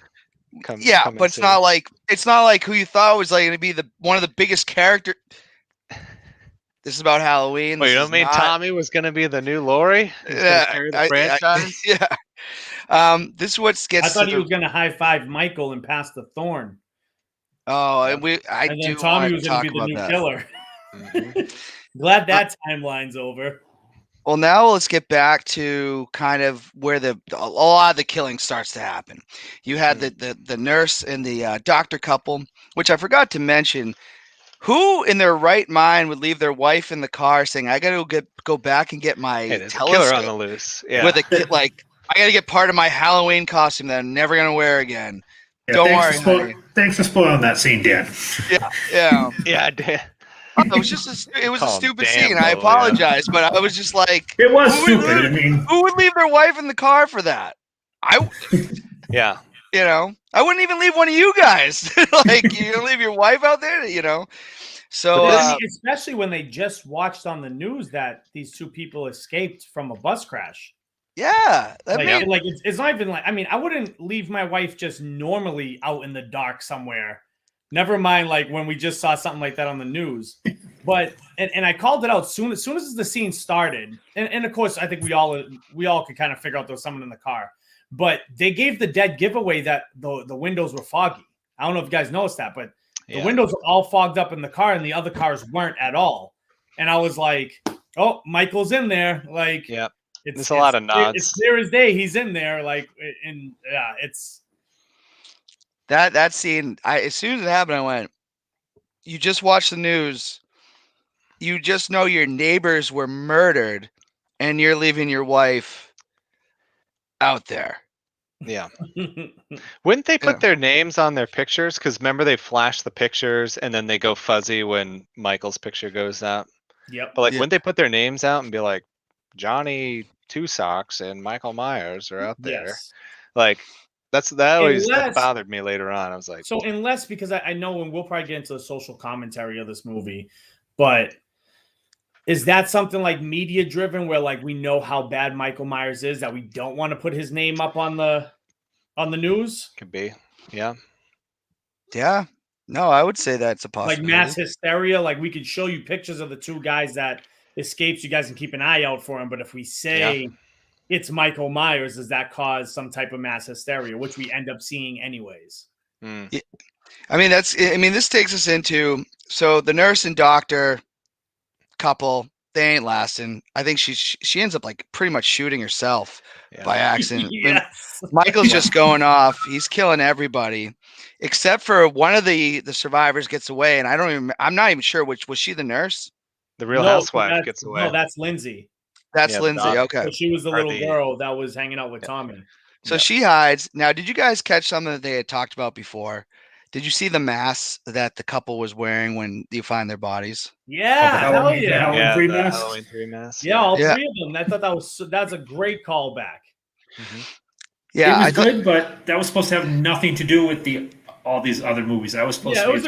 but coming it's soon. not like who you thought was like going to be one of the biggest character. This is about Halloween. Wait, you don't mean Tommy was going to be the new Laurie? Carry the franchise? Yeah. This is what gets. I thought he was going to high five Michael and pass the thorn. Oh, and then Tommy was going to be the new killer. Mm-hmm. Glad that timeline's over. Well, now let's get back to kind of where a lot of the killing starts to happen. You had the nurse and the doctor couple, which I forgot to mention. Who in their right mind would leave their wife in the car saying, "I got to go back and get my killer on the loose"? Yeah, with a kid like I got to get part of my Halloween costume that I'm never gonna wear again. Yeah, Don't worry. Thanks for spoiling that scene, Dan. Yeah, Dan. It was just a stupid scene. I apologize, but I was just like, it was stupid. I mean, who would leave their wife in the car for that? Yeah. You know, I wouldn't even leave one of you guys. Like, you leave your wife out there, you know? So, especially when they just watched on the news that these two people escaped from a bus crash. Yeah. It's not even like, I mean, I wouldn't leave my wife just normally out in the dark somewhere. Never mind, like when we just saw something like that on the news. But and I called it out as soon as the scene started. And of course, I think we all could kind of figure out there was someone in the car. But they gave the dead giveaway that the windows were foggy. I don't know if you guys noticed that, but the windows were all fogged up in the car, and the other cars weren't at all. And I was like, "Oh, Michael's in there!" Like, yeah, it's a lot of nods. It's clear as day. He's in there. Like, and yeah, it's that scene. As soon as it happened, I went, "You just watched the news. You just know your neighbors were murdered, and you're leaving your wife out there." Yeah. Wouldn't they put their names on their pictures? Because remember, they flash the pictures and then they go fuzzy when Michael's picture goes out. Yep. But wouldn't they put their names out and be like, Johnny Two Socks and Michael Myers are out there? Yes. Like, that bothered me later on. I was like, so unless, because I know, and we'll probably get into the social commentary of this movie, but is that something like media driven where like we know how bad Michael Myers is that we don't want to put his name up on the news? Could be. Yeah. Yeah. No, I would say that's a possibility. Like mass hysteria. Like we could show you pictures of the two guys that escaped. You guys can keep an eye out for them. But if we say it's Michael Myers, does that cause some type of mass hysteria, which we end up seeing anyways? Yeah. I mean, this takes us into, so the nurse and doctor couple, they ain't lasting. I think she ends up like pretty much shooting herself by accident. Yes. Michael's just going off. He's killing everybody except for one of the survivors gets away, and I'm not even sure which was she, the nurse? The Real Housewife gets away. No, that's Lindsay. That's Lindsay. Okay. So she was the little girl that was hanging out with Tommy. So she hides. Now, did you guys catch something that they had talked about before? Did you see the mask that the couple was wearing when you find their bodies? Yeah, hell yeah. Halloween 3 masks. Yeah, all 3 of them. I thought that's a great callback. Mm-hmm. Yeah, it was good, but that was supposed to have nothing to do with all these other movies. That was supposed to be. It was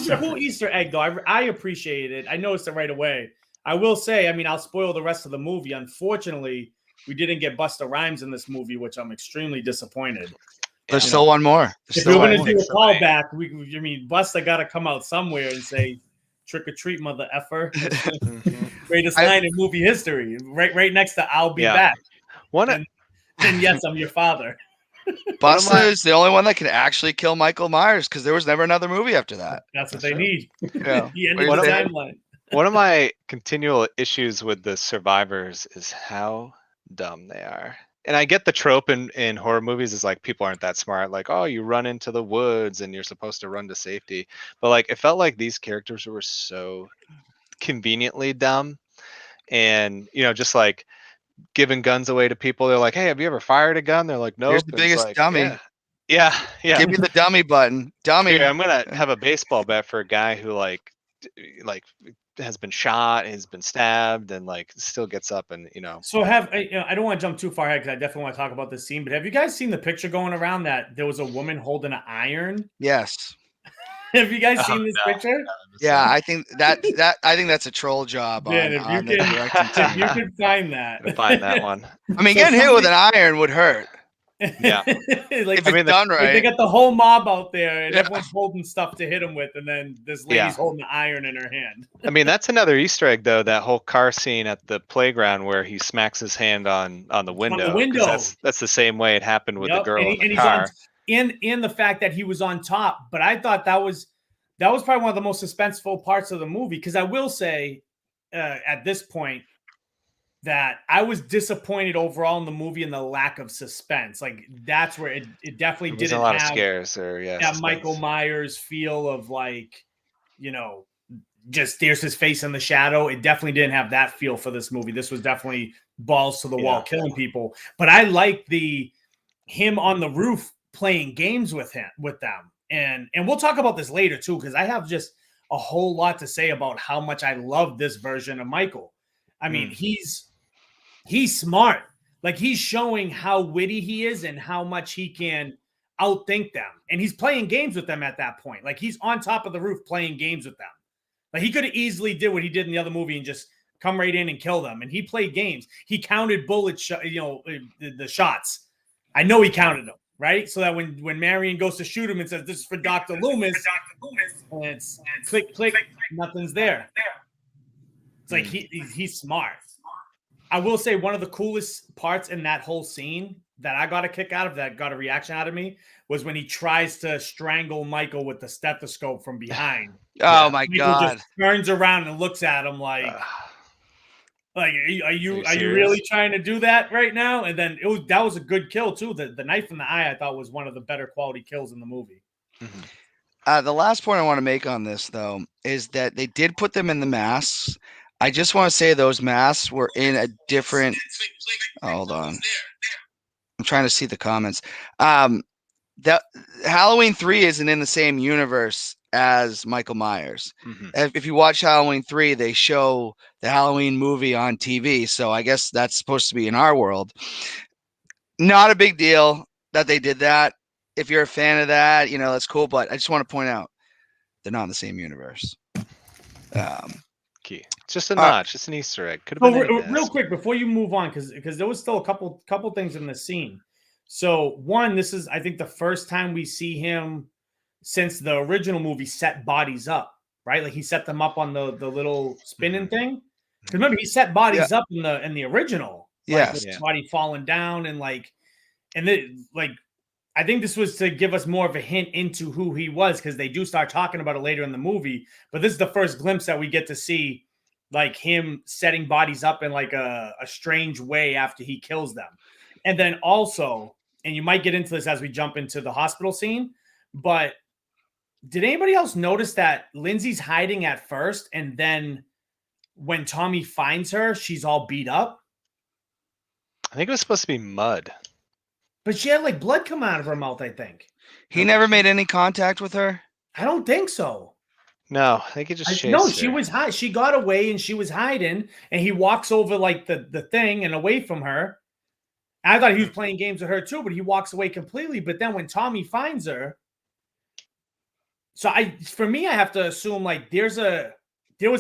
a cool Easter egg, though. I appreciated it. I noticed it right away. I will say, I mean, I'll spoil the rest of the movie. Unfortunately, we didn't get Busta Rhymes in this movie, which I'm extremely disappointed. There's still one more. If we're going to do a callback, Busta got to come out somewhere and say, "Trick or treat, mother effer." Greatest line in movie history, right next to "I'll be back." And yes, I'm your father. Busta is the only one that can actually kill Michael Myers because there was never another movie after that. That's what they need. Yeah. He ended the timeline. One of my continual issues with the survivors is how dumb they are. And I get the trope in horror movies is like people aren't that smart. Like, oh, you run into the woods and you're supposed to run to safety. But like, it felt like these characters were so conveniently dumb. And, just like giving guns away to people. They're like, "Hey, have you ever fired a gun?" They're like, "Nope." Here's the And it's biggest like, dummy. Yeah, yeah, yeah. Give me the dummy button. Dummy. Here, I'm gonna have a baseball bat for a guy who like has been shot, has been stabbed, and like still gets up and So I don't want to jump too far ahead because I definitely want to talk about this scene. But have you guys seen the picture going around that there was a woman holding an iron? Yes. Have you guys Oh, seen this no, picture? Yeah, I think that's a troll job Man, on the directing if team. you can find that, to find that one. I mean, So getting hit with an iron would hurt. Yeah. like, If I mean, it's done like they right. got the whole mob out there and Yeah. everyone's holding stuff to hit him with, and then this lady's Yeah. holding the iron in her hand. I mean, that's another Easter egg though. That whole car scene at the playground where he smacks his hand on the window. 'Cause window. That's the same way it happened with the girl and, in the he's car. on in the fact that he was on top. But I thought that was probably one of the most suspenseful parts of the movie, because I will say at this point that I was disappointed overall in the movie and the lack of suspense. Like that's where it definitely There was didn't a lot have of scares or that suspense. Michael Myers feel of like, just stares his face in the shadow. It definitely didn't have that feel for this movie. This was definitely balls to the wall, killing people. But I like him on the roof playing games with them. And we'll talk about this later too, because I have just a whole lot to say about how much I love this version of Michael. I mean, he's smart. Like he's showing how witty he is and how much he can outthink them. And he's playing games with them at that point. Like he's on top of the roof playing games with them. Like he could have easily did what he did in the other movie and just come right in and kill them. And he played games. He counted bullets, the shots. I know he counted them, right? So that when Marion goes to shoot him and says, "This is for Dr. Loomis," and it's click, click, nothing's there. It's like he's smart. I will say one of the coolest parts in that whole scene that I got a kick out of, that got a reaction out of me, was when he tries to strangle Michael with the stethoscope from behind. Oh my Michael God. just turns around and looks at him like are you really trying to do that right now? And then that was a good kill too. The knife in the eye I thought was one of the better quality kills in the movie. Mm-hmm. The last point I want to make on this though is that they did put them in the masks. I just want to say those masks were in a different. Hold on, I'm trying to see the comments. That Halloween 3 isn't in the same universe as Michael Myers. Mm-hmm. If you watch Halloween 3, they show the Halloween movie on TV, so I guess that's supposed to be in our world. Not a big deal that they did that. If you're a fan of that, that's cool. But I just want to point out they're not in the same universe. Key. It's just a notch. Just an Easter egg. Could have been real quick before you move on, because there was still a couple things in the scene. So one, this is I think the first time we see him since the original movie set bodies up, right? Like he set them up on the little spinning thing. Because remember, he set bodies up in the original. Yes. Like, body falling down and I think this was to give us more of a hint into who he was, because they do start talking about it later in the movie. But this is the first glimpse that we get to see, like him setting bodies up in like a strange way after he kills them. And then also, and you might get into this as we jump into the hospital scene, but did anybody else notice that Lindsay's hiding at first, and then when Tommy finds her, she's all beat up? I think it was supposed to be mud. But she had like blood come out of her mouth, I think. He never made any contact with her? I don't think so. No, I think he just chased her. No, she was high. She got away and she was hiding, and he walks over like the thing and away from her. I thought he was playing games with her too, but he walks away completely. But then when Tommy finds her, for me, I have to assume like there was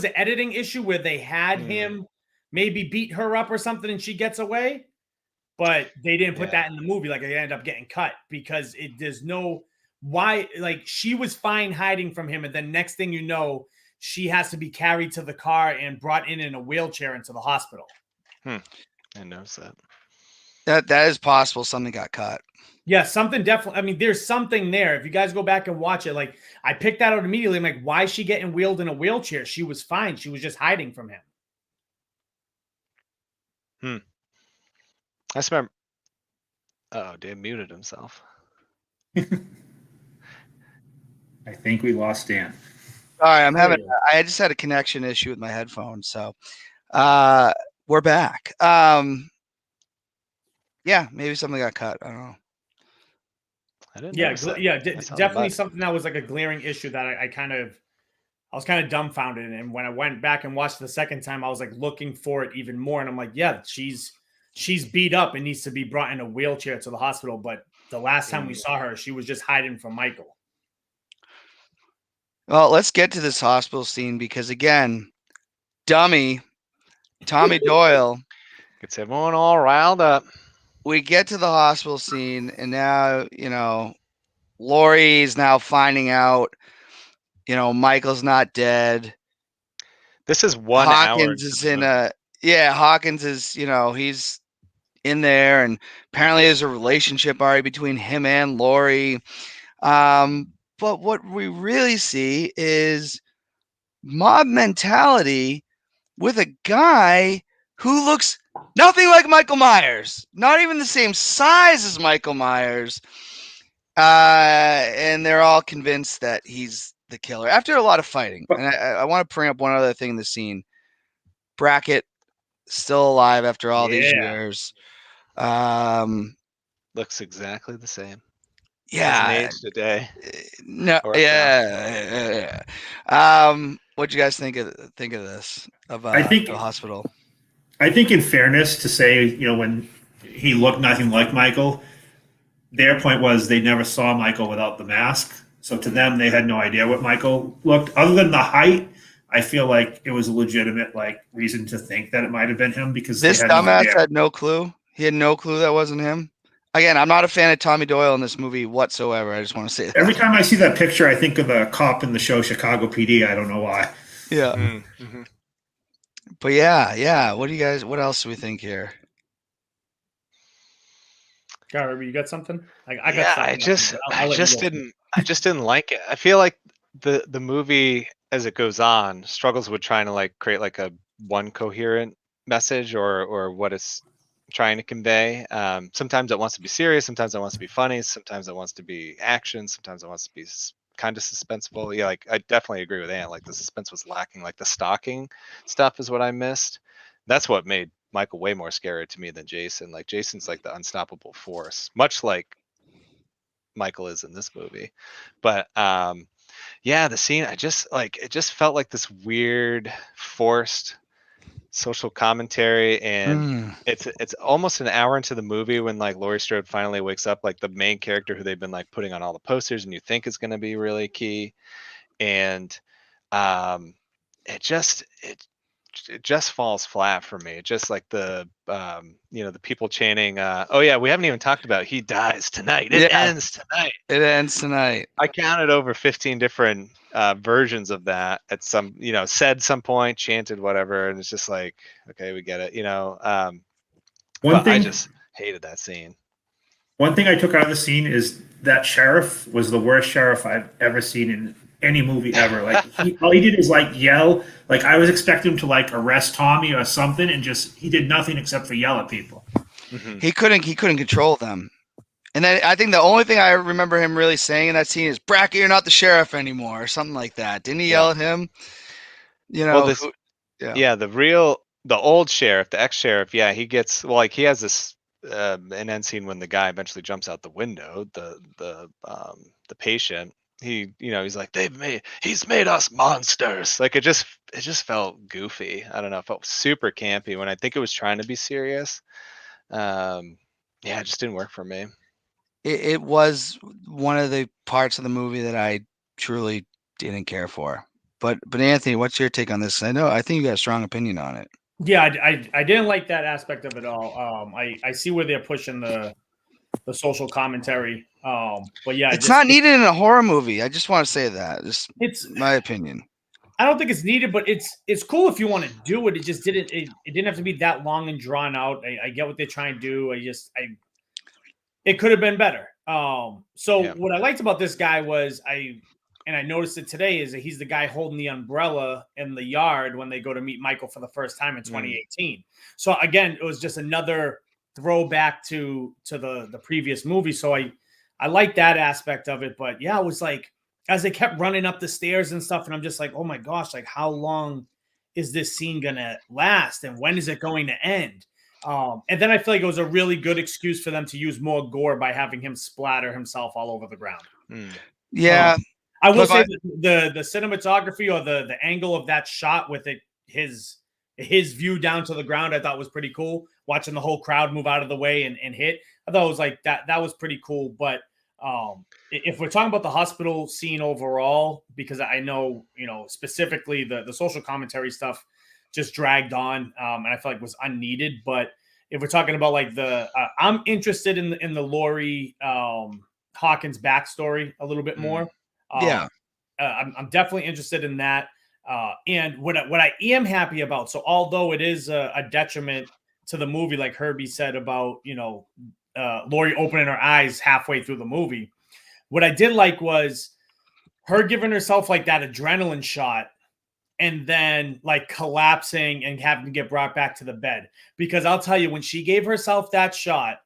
an editing issue where they had him maybe beat her up or something and she gets away. But they didn't put that in the movie. Like, it ended up getting cut because there's no why. Like, she was fine hiding from him, and then next thing you know, she has to be carried to the car and brought in a wheelchair into the hospital. I noticed that. That is possible. Something got cut. Yeah, something definitely. I mean, there's something there. If you guys go back and watch it, like I picked that out immediately. I'm like, why is she getting wheeled in a wheelchair? She was fine. She was just hiding from him. I just remember. Oh, Dan muted himself. I think we lost Dan. Sorry, I just had a connection issue with my headphones, so we're back. Yeah, maybe something got cut. I don't know. I didn't Yeah, notice that. I saw the definitely butt. something that was like a glaring issue that I was kind of dumbfounded. And when I went back and watched the second time, I was like looking for it even more. And I'm like, yeah, she's beat up and needs to be brought in a wheelchair to the hospital. But the last time we saw her, she was just hiding from Michael. Well, let's get to this hospital scene because again, dummy Tommy Doyle. Gets everyone all riled up. We get to the hospital scene, and now Lori is now finding out. Michael's not dead. This is 1 hour Hawkins into is the in movie. Hawkins is, he's in there, and apparently there's a relationship already between him and Lori. But what we really see is mob mentality with a guy who looks nothing like Michael Myers, not even the same size as Michael Myers. And they're all convinced that he's the killer after a lot of fighting. And I want to bring up one other thing in the scene. Brackett still alive after all these years. Looks exactly the same. Yeah. Hasn't aged a day. No. Or Yeah. What do you guys think of this? I think the hospital. I think, in fairness, to say, when he looked nothing like Michael, their point was they never saw Michael without the mask. So to them, they had no idea what Michael looked. Other than the height, I feel like it was a legitimate reason to think that it might have been him because this they had no dumbass idea. had no clue. He had no clue that wasn't him. Again, I'm not a fan of Tommy Doyle in this movie whatsoever. I just want to say that. Every time I see that picture, I think of the cop in the show Chicago PD. I don't know why. Yeah. Mm-hmm. But yeah. What else do we think here? Gary, you got something? I just didn't like it. I feel like the movie as it goes on struggles with trying to create a one coherent message or what it's trying to convey. Sometimes it wants to be serious, sometimes it wants to be funny, sometimes it wants to be action, sometimes it wants to be kind of suspenseful. Yeah, I definitely agree with Ant. The suspense was lacking. The stalking stuff is what I missed. That's what made Michael way more scary to me than Jason. Jason's the unstoppable force, much like Michael is in this movie. But yeah, the scene, it just felt like this weird forced social commentary, and it's almost an hour into the movie when Laurie Strode finally wakes up, the main character who they've been putting on all the posters and you think is going to be really key, and it just falls flat for me. Just the the people chanting, oh yeah, we haven't even talked about he dies tonight, it ends tonight. It ends tonight. I counted over 15 different versions of that at some, said some point, chanted whatever, and it's just okay, we get it, I just hated that scene. One thing I took out of the scene is that sheriff was the worst sheriff I've ever seen in any movie ever. All he did is yell. I was expecting him to arrest Tommy or something, and he did nothing except for yell at people. Mm-hmm. He couldn't control them. And then I think the only thing I remember him really saying in that scene is, Brackett, you're not the sheriff anymore, or something like that. Didn't he yell at him? The old sheriff, the ex-sheriff, he gets, he has this an end scene when the guy eventually jumps out the window, the patient. He's like, he's made us monsters. It just felt goofy. I don't know, it felt super campy when I think it was trying to be serious. It just didn't work for me. It was one of the parts of the movie that I truly didn't care for. But Anthony, what's your take on this? I think you got a strong opinion on it. Yeah, I didn't like that aspect of it all. I see where they're pushing the social commentary. But yeah, it's not needed in a horror movie. I just want to say that. It's my opinion. I don't think it's needed, but it's cool if you want to do it. It just didn't. It didn't have to be that long and drawn out. I get what they're trying to do. It could have been better. What I liked about this guy was I noticed it today is that he's the guy holding the umbrella in the yard when they go to meet Michael for the first time in 2018. So again, it was just another throwback to the previous movie. So I like that aspect of it. But yeah, it was as they kept running up the stairs and stuff, and I'm just oh my gosh, how long is this scene gonna last, and when is it going to end? And then I feel like it was a really good excuse for them to use more gore by having him splatter himself all over the ground. Yeah. I will But say that the cinematography or the angle of that shot with it, his view down to the ground, I thought was pretty cool. Watching the whole crowd move out of the way and hit, I thought it was like that was pretty cool. But if we're talking about the hospital scene overall, because I know, specifically the social commentary stuff just dragged on, and I feel like was unneeded. But if we're talking about like I'm interested in the Lori Hawkins backstory a little bit more. Yeah. I'm definitely interested in that. And what I am happy about, so although it is a detriment to the movie, like Herbie said about, Lori opening her eyes halfway through the movie, what I did like was her giving herself like that adrenaline shot and then like collapsing and having to get brought back to the bed. Because I'll tell you, when she gave herself that shot,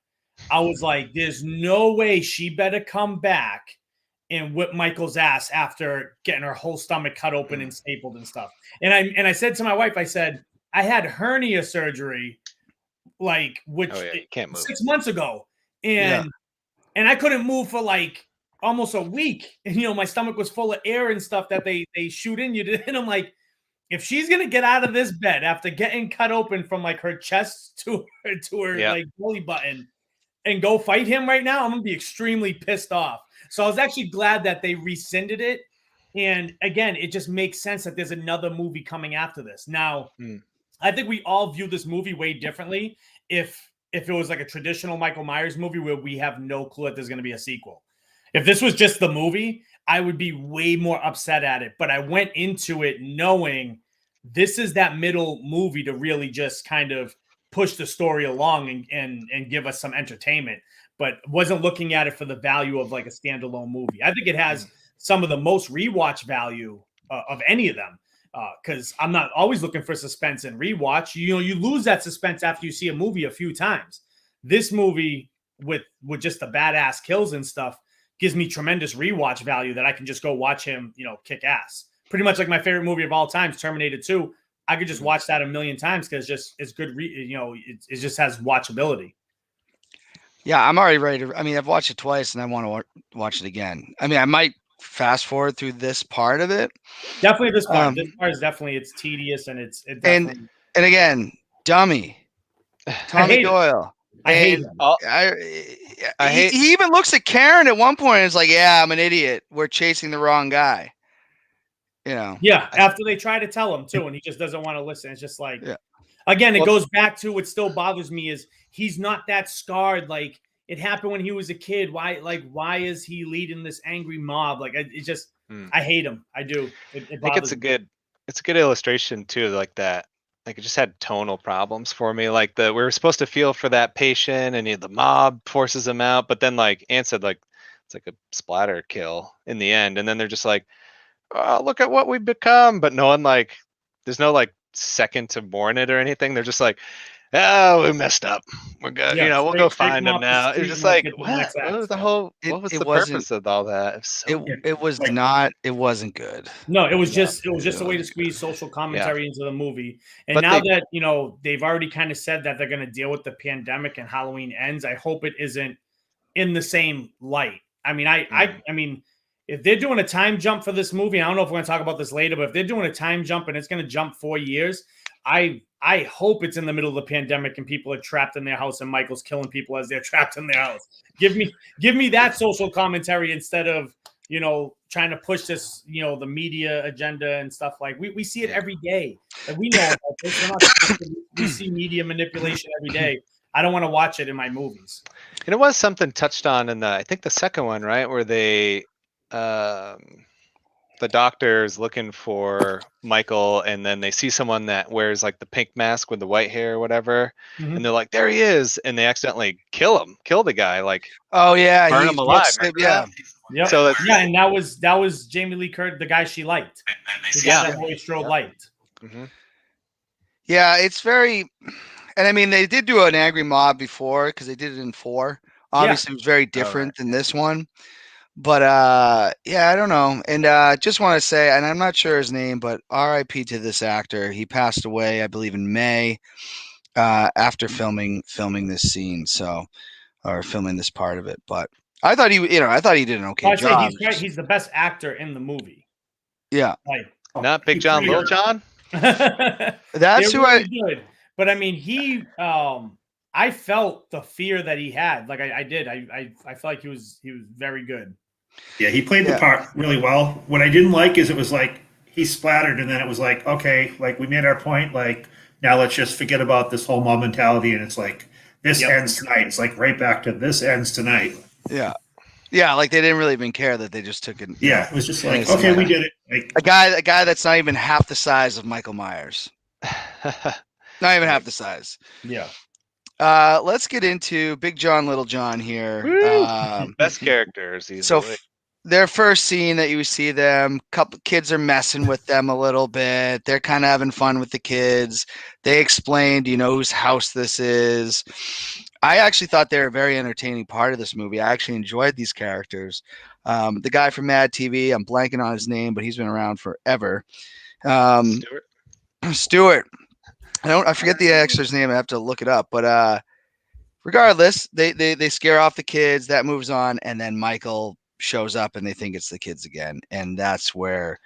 I was like, there's no way she better come back and whip Michael's ass after getting her whole stomach cut open and stapled and stuff. And I said to my wife, I said, I had hernia surgery, like, which you can't move. 6 months ago. And I couldn't move for like almost a week. And, my stomach was full of air and stuff that they shoot in you. And I'm like, if she's going to get out of this bed after getting cut open from like her chest to her like belly button and go fight him right now, I'm going to be extremely pissed off. So I was actually glad that they rescinded it. And again, it just makes sense that there's another movie coming after this. Now, I think we all view this movie way differently if it was like a traditional Michael Myers movie where we have no clue that there's going to be a sequel. If this was just the movie, I would be way more upset at it. But I went into it knowing this is that middle movie to really just kind of push the story along and give us some entertainment, but wasn't looking at it for the value of like a standalone movie. I think it has some of the most rewatch value of any of them. Because I'm not always looking for suspense and rewatch. You lose that suspense after you see a movie a few times. This movie with just the badass kills and stuff gives me tremendous rewatch value that I can just go watch him, kick ass. Pretty much like my favorite movie of all time, Terminator 2. I could just watch that a million times because it's good. It just has watchability. Yeah, I'm already ready to. I mean, I've watched it twice, and I want to watch it again. I mean, I might fast forward through this part of it. Definitely this part. This part is definitely it's tedious and it's definitely... and again, dummy, Tommy Doyle. I hate him. He even looks at Karen at one point and is like, "Yeah, I'm an idiot. We're chasing the wrong guy." Yeah, after they try to tell him too, and he just doesn't want to listen. It's just like, again, it goes back to what still bothers me is he's not that scarred. Like it happened when he was a kid. Why is he leading this angry mob? Like it just, I hate him. I do. I think it's a good illustration too. Like that. Like it just had tonal problems for me. Like we were supposed to feel for that patient, and the mob forces him out, but then like Ann said, like it's like a splatter kill in the end, and then they're just like, oh, look at what we've become. But no one like, there's no like second to mourn it or anything. They're just like, oh, we messed up. We're good. We'll go find him now. It's just like, what was the whole? What was the purpose of all that? It wasn't good. No, it was just a way to squeeze social commentary into the movie. And but now that they've already kind of said that they're going to deal with the pandemic and Halloween ends, I hope it isn't in the same light. I mean, I mean, if they're doing a time jump for this movie, I don't know if we're going to talk about this later, but if they're doing a time jump and it's going to jump 4 years, I hope it's in the middle of the pandemic and people are trapped in their house and Michael's killing people as they're trapped in their house. Give me that social commentary instead of, trying to push this, the media agenda and stuff. Like we see it every day. Like we know about this. We see media manipulation every day. I don't want to watch it in my movies. And it was something touched on in I think the second one, right? Where they, the doctor's looking for Michael, and then they see someone that wears like the pink mask with the white hair or whatever, and they're like, there he is, and they accidentally kill the guy, like, oh yeah, burn him alive. Yeah. Yep. So and that was Jamie Lee Curtis, the guy she liked. That Laurie Strode liked. Mm-hmm. Yeah, it's very, and I mean they did do an angry mob before because they did it in 4. Obviously, it was very different than this one. But I don't know. And just want to say, and I'm not sure his name, but RIP to this actor. He passed away, I believe, in May. after filming this scene, or filming this part of it. But I thought he did an okay I'd say job. he's the best actor in the movie. Yeah, Like Not Big John, Little John. that's they're who really good. But I mean, I felt the fear that he had. Like I did. I felt like he was very good. Yeah, he played the part really well. What I didn't like is it was like he splattered, and then it was like, okay, like we made our point. Like now let's just forget about this whole mob mentality, and it's like this ends tonight. It's like right back to this ends tonight. Yeah. Yeah, like they didn't really even care that they just took it. Yeah, it was just like, okay, we did it. Like a guy that's not even half the size of Michael Myers. Not even half the size. Yeah. Let's get into Big John, Little John here. Best characters easily. So their first scene that you see them, couple kids are messing with them a little bit. They're kind of having fun with the kids. They explained, whose house this is. I actually thought they were a very entertaining part of this movie. I actually enjoyed these characters. The guy from Mad TV, I'm blanking on his name, but he's been around forever. Stewart. I forget the actor's name. I have to look it up. But regardless, they scare off the kids. That moves on, and then Michael shows up, and they think it's the kids again, and that's where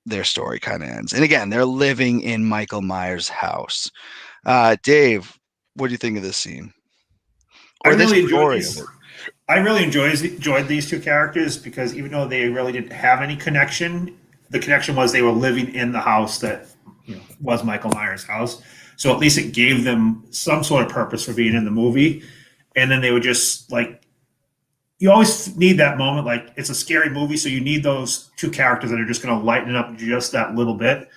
their story kind of ends. And again, they're living in Michael Myers' house. Dave, what do you think of this scene? I really enjoyed these two characters because even though they really didn't have any connection, the connection was they were living in the house that was Michael Myers' house. So at least it gave them some sort of purpose for being in the movie. And then they would just like, you always need that moment. Like it's a scary movie, so you need those two characters that are just going to lighten it up just that little bit,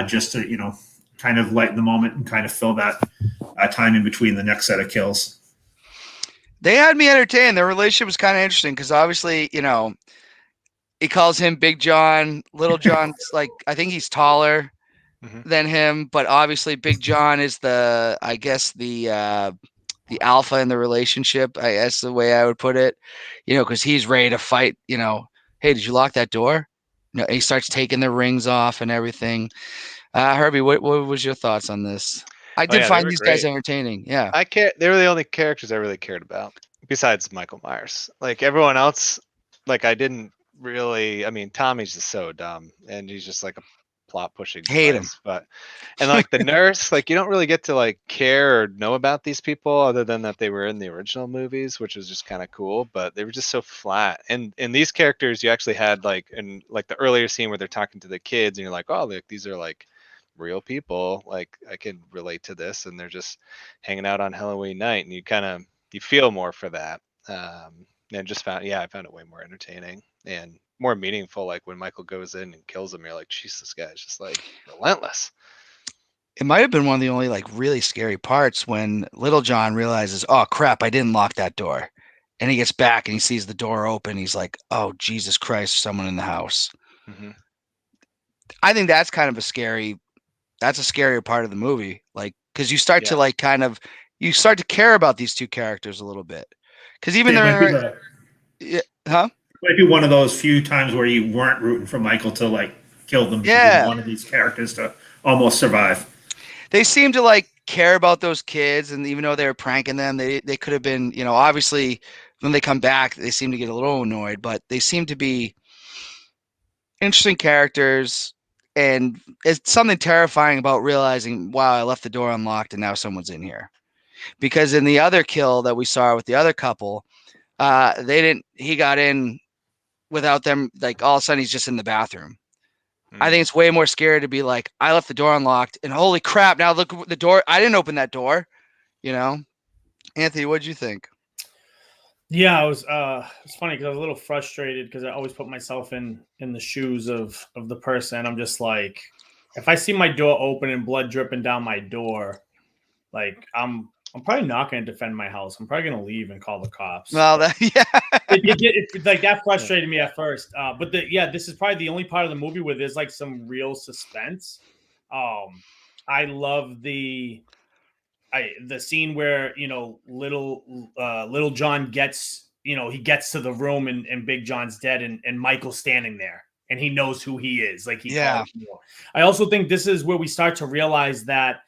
just to kind of lighten the moment and kind of fill that time in between the next set of kills. They had me entertained. Their relationship was kind of interesting because obviously, he calls him Big John. Little John's like, I think he's taller than him, but obviously Big John is the alpha in the relationship. I guess the way I would put it, because he's ready to fight. Hey, did you lock that door? No, he starts taking the rings off and everything. Herbie, what was your thoughts on this? I did find these guys entertaining. Yeah, they were the only characters I really cared about besides Michael Myers. Like everyone else, like I didn't really. I mean, Tommy's just so dumb, and he's just like a plot pushing device. But and like the nurse, like you don't really get to like care or know about these people other than that they were in the original movies, which was just kind of cool. But they were just so flat. And in these characters, you actually had like in like the earlier scene where they're talking to the kids, and you're like, oh, look, these are like real people. Like I can relate to this, and they're just hanging out on Halloween night, and you feel more for that. And just I found it way more entertaining and more meaningful. Like when Michael goes in and kills him, you're like, jeez, this guy's just like relentless. It might have been one of the only like really scary parts when Little John realizes, oh crap, I didn't lock that door. And he gets back and he sees the door open. He's like, oh, Jesus Christ, someone in the house. Mm-hmm. I think that's kind of a scarier part of the movie. Like, cause you start to like you start to care about these two characters a little bit. Cause even might be one of those few times where you weren't rooting for Michael to like kill them. Yeah. One of these characters to almost survive. They seem to like care about those kids. And even though they were pranking them, they could have been, obviously when they come back, they seem to get a little annoyed, but they seem to be interesting characters. And it's something terrifying about realizing, wow, I left the door unlocked and now someone's in here. Because in the other kill that we saw with the other couple, he got in without them. Like all of a sudden he's just in the bathroom. I think it's way more scary to be like, I left the door unlocked and holy crap, now look at the door. I didn't open that door, Anthony, what'd you think? Yeah, it's funny because I was a little frustrated because I always put myself in the shoes of the person. I'm just like, if I see my door open and blood dripping down my door, like I'm probably not going to defend my house. I'm probably going to leave and call the cops. Well, it like that frustrated me at first. But this is probably the only part of the movie where there's like some real suspense. I love the scene where little John gets he gets to the room and Big John's dead and Michael's standing there and he knows who he is. Like I also think this is where we start to realize that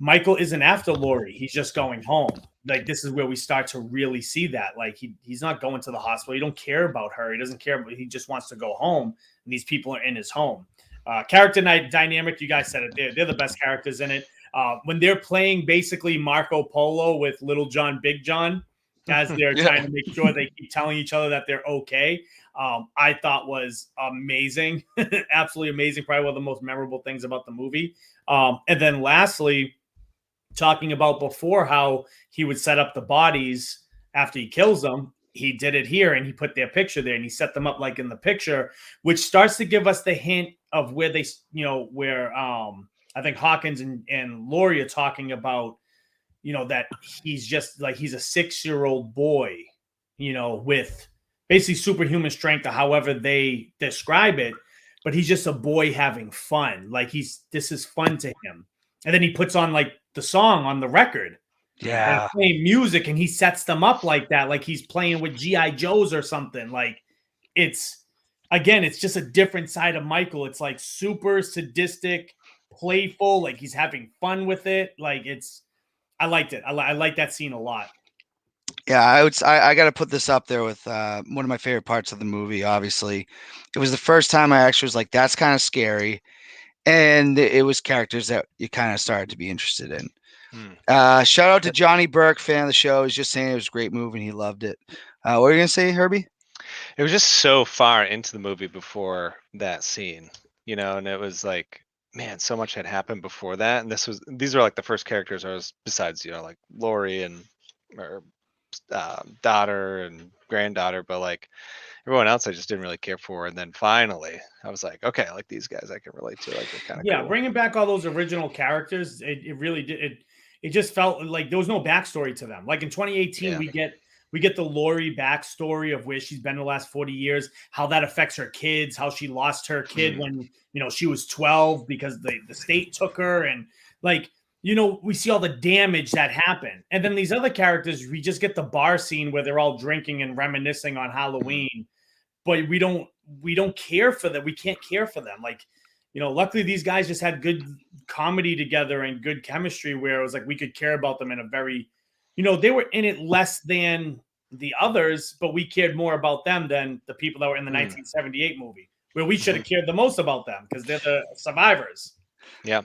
Michael isn't after Lori. He's just going home. Like, this is where we start to really see that. Like, he's not going to the hospital. He don't care about her. He doesn't care. He just wants to go home. And these people are in his home. Character dynamic, you guys said it. They're the best characters in it. When they're playing basically Marco Polo with Little John, Big John, as they're trying to make sure they keep telling each other that they're okay, I thought was amazing. Absolutely amazing. Probably one of the most memorable things about the movie. And then lastly, talking about before how he would set up the bodies after he kills them, he did it here, and he put their picture there, and he set them up like in the picture, which starts to give us the hint of where they, where I think Hawkins and Laurie are talking about, that he's just like, he's a 6-year-old boy, with basically superhuman strength, or however they describe it, but he's just a boy having fun. Like, this is fun to him. And then he puts on like the song on the record, and playing music, and he sets them up like that, like he's playing with G.I. Joes or something. Like, it's just a different side of Michael. It's like super sadistic, playful, like he's having fun with it. Like, I liked it. I like that scene a lot. Yeah, I got to put this up there with one of my favorite parts of the movie. Obviously, it was the first time I actually was like, that's kind of scary, and it was characters that you kind of started to be interested in. Shout out to Johnny Burke, fan of the show. He's just saying it was a great movie and he loved it. What were you gonna say, Herbie? It was just so far into the movie before that scene, and it was like, man, so much had happened before that, and these are like the first characters I was, besides like Lori and or daughter and granddaughter, but like everyone else I just didn't really care for. And then finally I was like, okay, I like these guys, I can relate to, like, they're kind of cool. Bringing back all those original characters, it really did. It just felt like there was no backstory to them. Like in 2018, we get the Lori backstory of where she's been the last 40 years, how that affects her kids, how she lost her kid when she was 12 because the state took her, and like, we see all the damage that happened. And then these other characters, we just get the bar scene where they're all drinking and reminiscing on Halloween, but we don't care for them. We can't care for them. Like, luckily these guys just had good comedy together and good chemistry where it was like we could care about them in a very, they were in it less than the others, but we cared more about them than the people that were in the 1978 movie, where we should have cared the most about them because they're the survivors. Yeah.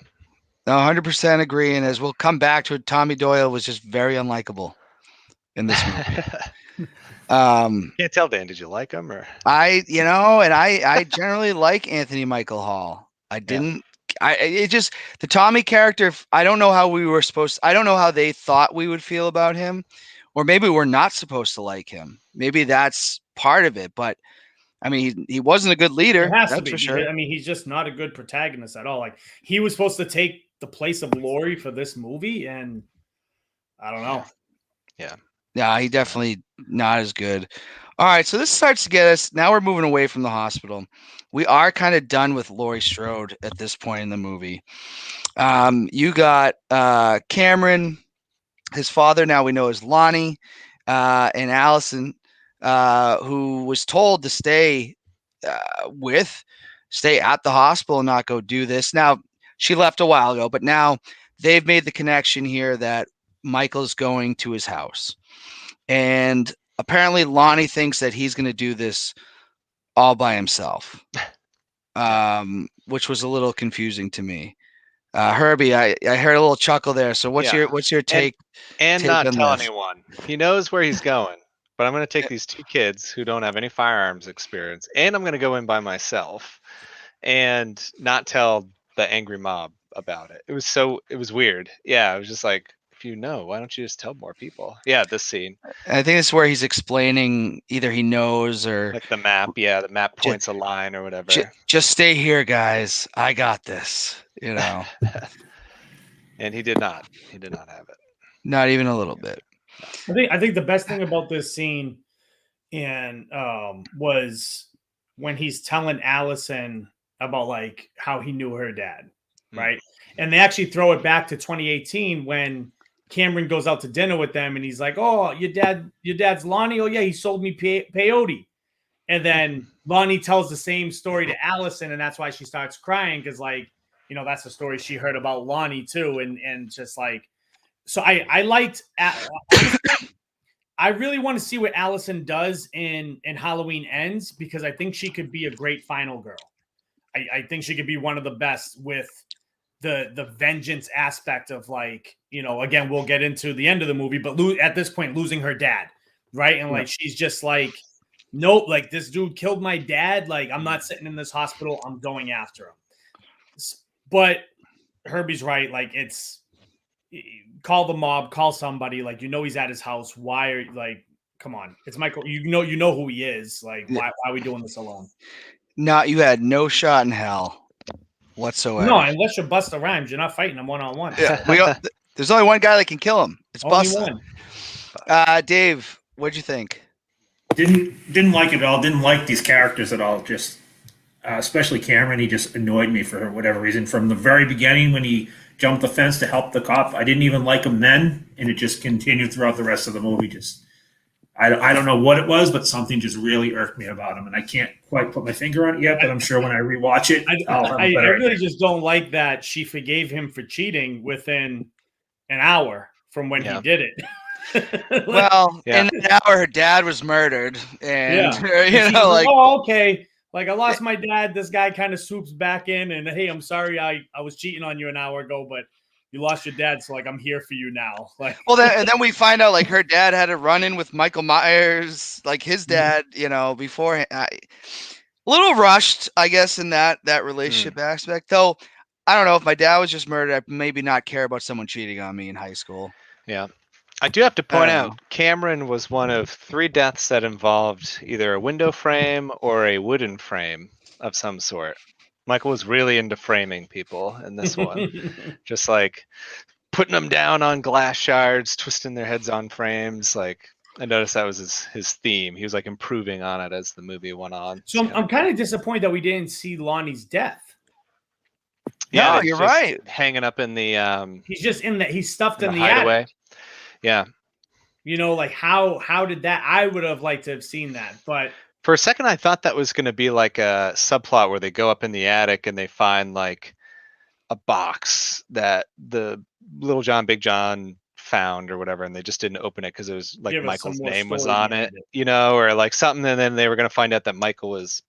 No, 100% agree. And as we'll come back to it, Tommy Doyle was just very unlikable in this movie. Can't tell, Dan, did you like him? Or I generally like Anthony Michael Hall. The Tommy character, I don't know how I don't know how they thought we would feel about him, or maybe we're not supposed to like him. Maybe that's part of it, but I mean, he wasn't a good leader. It has that's to be. For sure. I mean, he's just not a good protagonist at all. Like, he was supposed to take the place of Lori for this movie, and I don't know. Yeah, he definitely not as good. All right, so this starts to get us. Now we're moving away from the hospital. We are kind of done with Laurie Strode at this point in the movie. You got Cameron, his father. Now we know is Lonnie, and Allison, who was told to stay at the hospital and not go do this. Now she left a while ago, but now they've made the connection here that Michael's going to his house. And apparently Lonnie thinks that he's going to do this all by himself, which was a little confusing to me. Herbie, I heard a little chuckle there. So what's your take? And not tell anyone. He knows where he's going, but I'm going to take these two kids who don't have any firearms experience, and I'm going to go in by myself and not tell the angry mob about it. It was weird. Yeah, it was just like, if you know, why don't you just tell more people? Yeah, this scene. I think it's where he's explaining either he knows or like the map. Yeah, the map points a line or whatever. Just stay here, guys. I got this. And he did not. He did not have it. Not even a little bit. I think the best thing about this scene was when he's telling Allison about like how he knew her dad, right? And they actually throw it back to 2018 when Cameron goes out to dinner with them, and he's like, "Oh, your dad's Lonnie. Oh yeah, he sold me peyote." And then Lonnie tells the same story to Allison, and that's why she starts crying because like that's the story she heard about Lonnie too, and just like, so I liked. I really want to see what Allison does in Halloween Ends, because I think she could be a great final girl. I think she could be one of the best with the vengeance aspect of, like, again, we'll get into the end of the movie, but at this point, losing her dad, right? And like, she's just like, nope, like, this dude killed my dad. Like, I'm not sitting in this hospital. I'm going after him. But Herbie's right. Like, it's call the mob, call somebody. Like, he's at his house. Why are like, come on, it's Michael. You know who he is. Like, why are we doing this alone? No, you had no shot in hell whatsoever. No, unless you're Busta Rhymes, you're not fighting him one-on-one. Yeah, there's only one guy that can kill him. It's Only Busta. one. Dave, what'd you think? Didn't like it at all. Didn't like these characters at all. Just especially Cameron. He just annoyed me for whatever reason from the very beginning when he jumped the fence to help the cop. I didn't even like him then, and it just continued throughout the rest of the movie. Just I don't know what it was, but something just really irked me about him, and I can't quite put my finger on it yet. But I'm sure when I rewatch it, I really just don't like that she forgave him for cheating within an hour from when he did it. Well, in an hour, her dad was murdered, and oh, okay. Like, I lost my dad. This guy kind of swoops back in, and hey, I'm sorry, I was cheating on you an hour ago, but you lost your dad, so like, I'm here for you now. Like, well, and then we find out like her dad had a run-in with Michael Myers, like his dad, before. A little rushed, I guess, in that relationship aspect. Though, I don't know, if my dad was just murdered, I'd maybe not care about someone cheating on me in high school. Yeah. I do have to point out, Cameron was one of 3 deaths that involved either a window frame or a wooden frame of some sort. Michael was really into framing people in this one. Just like putting them down on glass shards, twisting their heads on frames. Like, I noticed that was his theme. He was like improving on it as the movie went on. So I'm kind of disappointed that we didn't see Lonnie's death. Yeah, no, you're right. Hanging up in the he's just he's stuffed in the hideaway. attic. Yeah. Like, how did that? I would have liked to have seen that, but for a second I thought that was going to be like a subplot where they go up in the attic and they find like a box that the Little John, Big John found or whatever, and they just didn't open it because it was like Michael's name was on it, or like something, and then they were going to find out that Michael was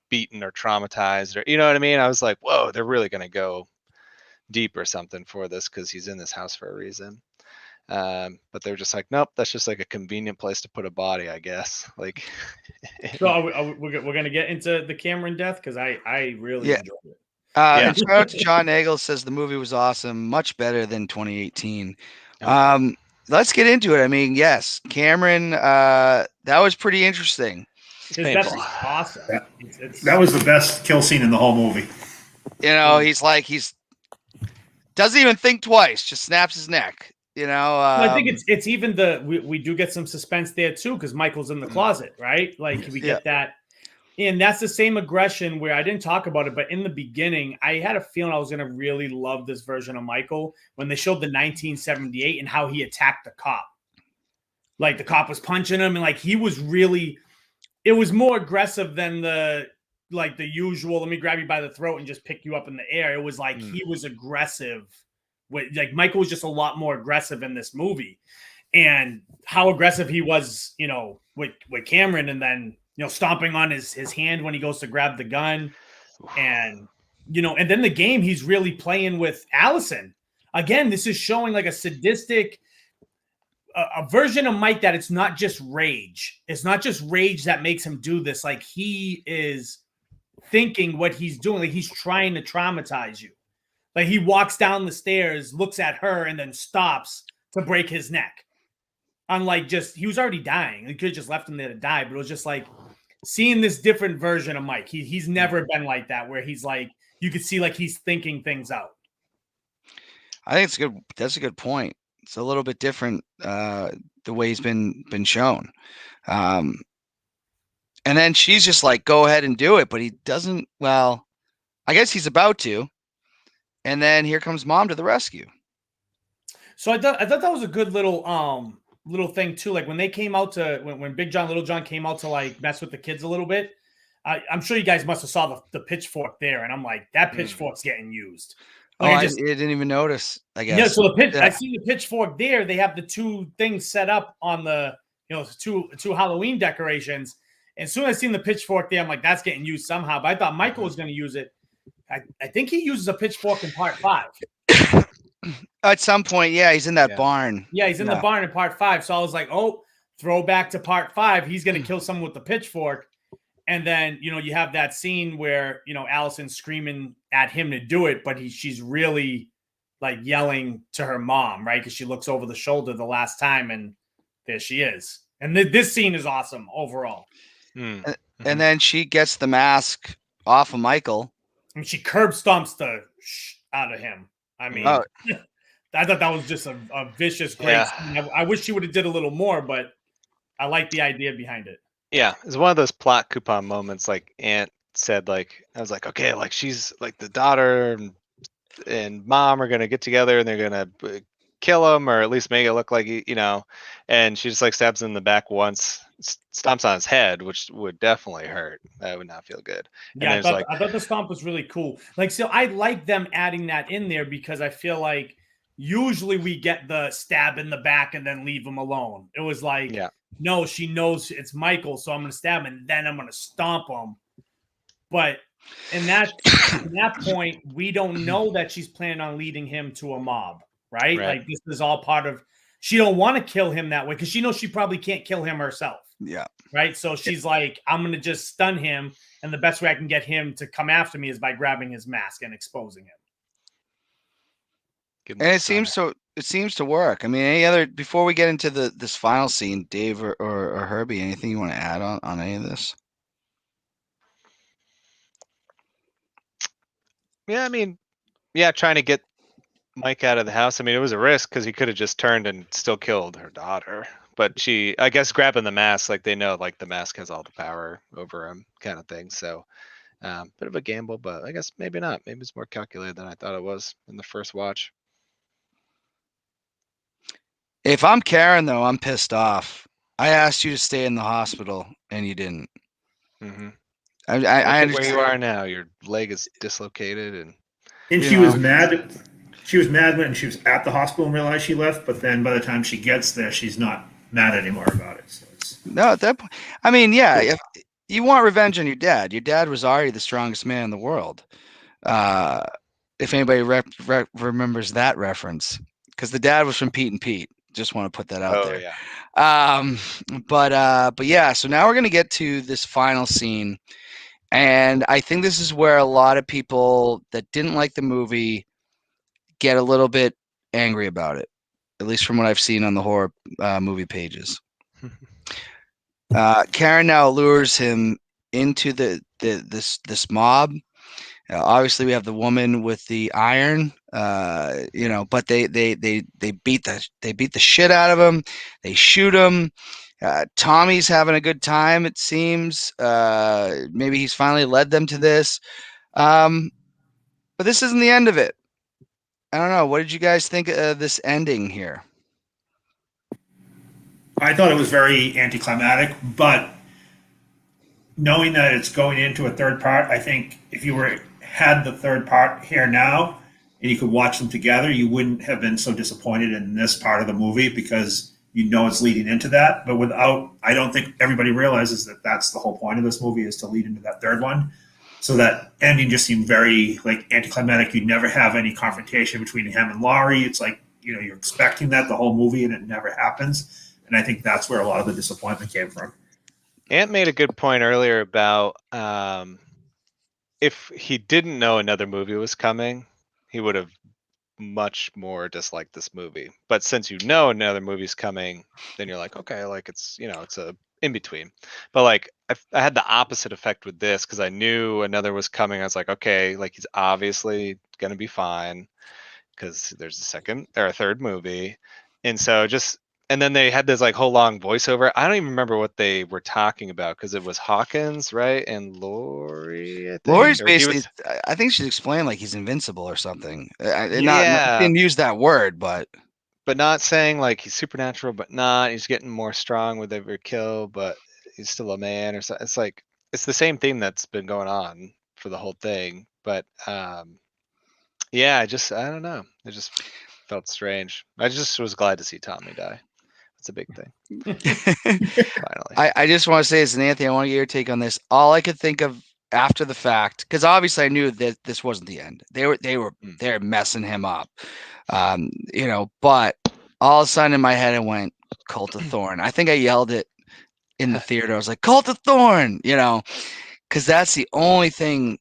beaten or traumatized, or what I mean. I was like, whoa, they're really going to go deep or something for this because he's in this house for a reason. But they're just like, nope, that's just like a convenient place to put a body, I guess. Like, so we're gonna get into the Cameron death because I really enjoyed it. Shout out to John Nagel, says the movie was awesome, much better than 2018. Let's get into it. I mean, yes, Cameron, that was pretty interesting. His death is awesome. That was the best kill scene in the whole movie. He's doesn't even think twice, just snaps his neck. I think it's even we do get some suspense there too, because Michael's in the closet, right? Like, we get that, and that's the same aggression where I didn't talk about it, but in the beginning, I had a feeling I was gonna really love this version of Michael when they showed the 1978 and how he attacked the cop. Like, the cop was punching him, and like, he was really, it was more aggressive than the usual, let me grab you by the throat and just pick you up in the air. It was like he was aggressive. Like, Michael was just a lot more aggressive in this movie, and how aggressive he was, with Cameron, and then, stomping on his hand when he goes to grab the gun, and, and then the game he's really playing with Allison. Again, this is showing like a sadistic, a version of Mike that it's not just rage. It's not just rage that makes him do this. Like, he is thinking what he's doing. Like, he's trying to traumatize you. Like, he walks down the stairs, looks at her, and then stops to break his neck. Unlike he was already dying. He could have just left him there to die, but it was just like seeing this different version of Mike. He's never been like that, where he's like, you could see like he's thinking things out. I think it's good. That's a good point. It's a little bit different the way he's been shown. And then she's just like, go ahead and do it, but he doesn't. Well, I guess he's about to. And then here comes Mom to the rescue. So I thought that was a good little thing too. Like, when they came out to when Big John, Little John came out to like mess with the kids a little bit. I'm sure you guys must have saw the pitchfork there, and I'm like, that pitchfork's getting used. Oh, Like, I didn't even notice, I yeah. guess. So I Yeah. see the pitchfork there. They have the two things set up on the two Halloween decorations. And as soon as I seen the pitchfork there, I'm like, that's getting used somehow. But I thought Michael was going to use it. I think he uses a pitchfork in part 5. At some point, yeah, he's in that Yeah. barn. Yeah, he's in the barn in part 5. So I was like, oh, throwback to part 5. He's going to kill someone with the pitchfork. And then, you have that scene where, Allison's screaming at him to do it, but she's really like yelling to her mom, right? Because she looks over the shoulder the last time, and there she is. And this scene is awesome overall. And then she gets the mask off of Michael. And she curb stomps the out of him. I mean, I thought that was just a vicious, great scene. I wish she would have did a little more, but I like the idea behind it. Yeah, it's one of those plot coupon moments. Like Aunt said, like I was like, okay, like she's like the daughter and mom are gonna get together and they're gonna kill him, or at least make it look like and she just like stabs him in the back once, stomps on his head, which would definitely hurt. That would not feel good. Yeah, I thought the stomp was really cool. Like, so I like them adding that in there because I feel like usually we get the stab in the back and then leave him alone. It was like, no, she knows it's Michael, so I'm going to stab him and then I'm going to stomp him. But in that point, we don't know that she's planning on leading him to a mob, right? Like, this is all part of. She don't want to kill him that way because she knows she probably can't kill him herself. Yeah. Right. So she's like, I'm going to just stun him. And the best way I can get him to come after me is by grabbing his mask and exposing him. And it seems to work. I mean, before we get into this final scene, Dave or Herbie, anything you want to add on any of this? Yeah, I mean, trying to get Mike out of the house. I mean, it was a risk because he could have just turned and still killed her daughter. But I guess grabbing the mask, like they know, like the mask has all the power over him, kind of thing. So, bit of a gamble, but I guess maybe not. Maybe it's more calculated than I thought it was in the first watch. If I'm Karen, though, I'm pissed off. I asked you to stay in the hospital, and you didn't. Mm-hmm. I understand where you are now. Your leg is dislocated, and she was mad. She was mad when she was at the hospital and realized she left. But then by the time she gets there, she's not mad anymore about it. So no, at that point, I mean, yeah, if you want revenge on your dad was already the strongest man in the world. If anybody remembers that reference, because the dad was from Pete and Pete. Just want to put that out there. Yeah. But yeah, so now we're gonna get to this final scene, and I think this is where a lot of people that didn't like the movie get a little bit angry about it, at least from what I've seen on the horror movie pages. Karen now lures him into this mob. Obviously, we have the woman with the iron, but they beat the shit out of him. They shoot him. Tommy's having a good time, it seems. Maybe he's finally led them to this. But this isn't the end of it. I don't know. What did you guys think of this ending here? I thought it was very anticlimactic, but knowing that it's going into a third part, I think if you had the third part here now and you could watch them together, you wouldn't have been so disappointed in this part of the movie because it's leading into that. But I don't think everybody realizes that that's the whole point of this movie, is to lead into that third one. So that ending just seemed very like anticlimactic. You never have any confrontation between him and Laurie. It's like, you're expecting that the whole movie and it never happens. And I think that's where a lot of the disappointment came from. Ant made a good point earlier about if he didn't know another movie was coming, he would have much more disliked this movie. But since another movie's coming, then you're like, okay, like it's a in between. But like I had the opposite effect with this because I knew another was coming. I was like, okay, like he's obviously gonna be fine because there's a second or a third movie, and then they had this like whole long voiceover. I don't even remember what they were talking about because it was Hawkins, right? And Laurie. Laurie's basically, I think she's explained like he's invincible or something. Didn't use that word, but not saying like he's supernatural, but not. He's getting more strong with every kill, but he's still a man or something. It's like it's the same thing that's been going on for the whole thing. But yeah, I don't know. It just felt strange. I just was glad to see Tommy die. It's a big thing. Finally. I just want to say this, and Anthony, I want to get your take on this. All I could think of after the fact, because obviously I knew that this wasn't the end. They're messing him up, But all of a sudden in my head, it went Cult of Thorn. I think I yelled it in the theater. I was like, Cult of Thorn, because that's the only thing.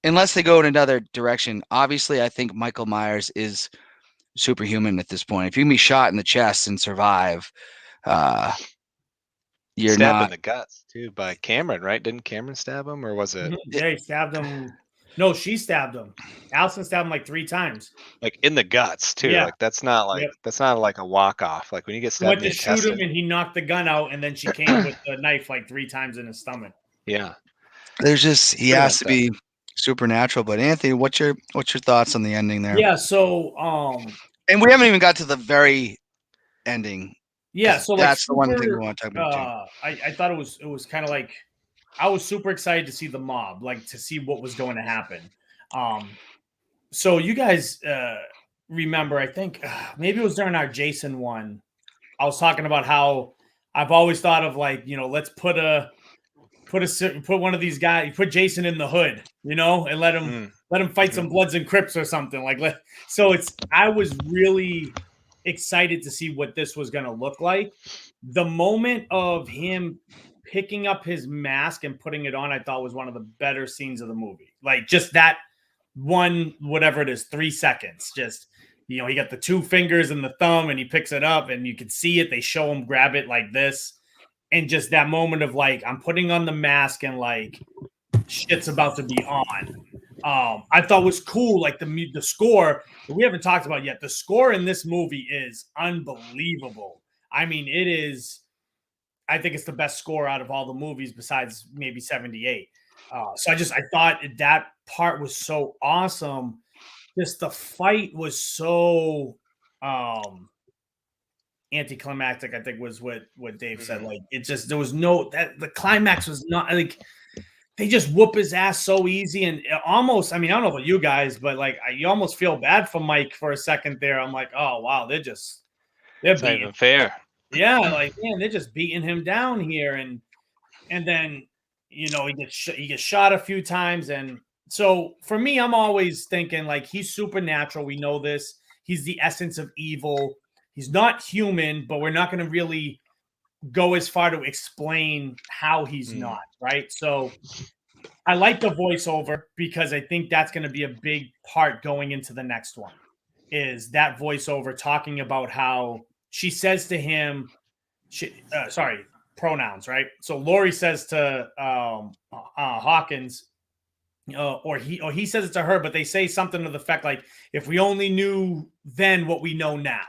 Unless they go in another direction, obviously, I think Michael Myers is superhuman at this point. If you can be shot in the chest and survive, you're Stabbed not in the guts too by Cameron, right? Didn't Cameron stab him, or was it Yeah, he stabbed him. No, she stabbed him. Allison stabbed him like 3 times. like in the guts too? Yeah. Like that's not like a walk off. Like when you get She stabbed went in to the shoot him intestine. and he knocked the gun out, and then she came with the knife like 3 times in his stomach. Yeah. There's just he Pretty has to messed be supernatural. But Anthony, what's your thoughts on the ending there? Yeah, so And we haven't even got to the very ending. yeah, so like that's the one thing we want to talk about too. I thought it was kind of like I was super excited to see the mob, like to see what was going to happen. So you guys remember, I think maybe it was during our Jason one. I was talking about how I've always thought of like, let's put one of these guys, put Jason in the hood, and let him fight some Bloods and Crips or something like that. So I was really excited to see what this was going to look like. The moment of him picking up his mask and putting it on, I thought was one of the better scenes of the movie. Like just that one, whatever it is, 3 seconds, just, he got the 2 fingers and the thumb and he picks it up and you can see it. They show him grab it like this. And just that moment of like, I'm putting on the mask and like shit's about to be on. I thought was cool. Like the score we haven't talked about yet. The score in this movie is unbelievable. I mean, it is. I think it's the best score out of all the movies besides maybe 78. So I thought that part was so awesome. Just the fight was so anticlimactic, I think was what Dave said. Like it just there was no that the climax was not like they just whoop his ass so easy and almost. I mean, I don't know about you guys, but like you almost feel bad for Mike for a second there. I'm like, oh wow, they're It's not beating. even fair. Yeah, like man, they're just beating him down here, and then he gets shot a few times, and so for me, I'm always thinking like he's supernatural. We know this. He's the essence of evil. He's not human, but we're not going to really go as far to explain how he's not, right? So I like the voiceover because I think that's going to be a big part going into the next one, is that voiceover talking about how she says to him, pronouns, right? So Laurie says to Hawkins, or he says it to her, but they say something to the effect like, if we only knew then what we know now.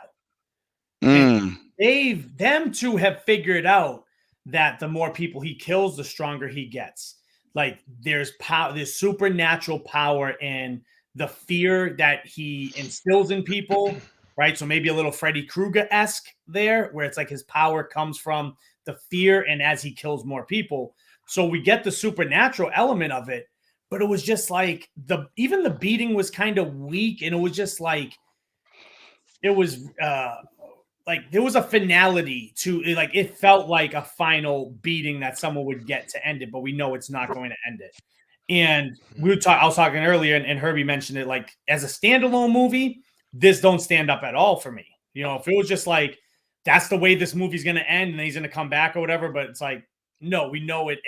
Them two have figured out that the more people he kills, the stronger he gets. Like there's power, there's supernatural power in the fear that he instills in people, right? So maybe a little Freddy Krueger-esque there, where it's like his power comes from the fear, and as he kills more people. So we get the supernatural element of it, but it was just like even the beating was kind of weak, and it was just like it was like there was a finality to it. Like it felt like a final beating that someone would get to end it, but we know it's not going to end it. And I was talking earlier, and Herbie mentioned it, like as a standalone movie, this don't stand up at all for me. If it was just like that's the way this movie's going to end and then he's going to come back or whatever, but it's like, no, we know it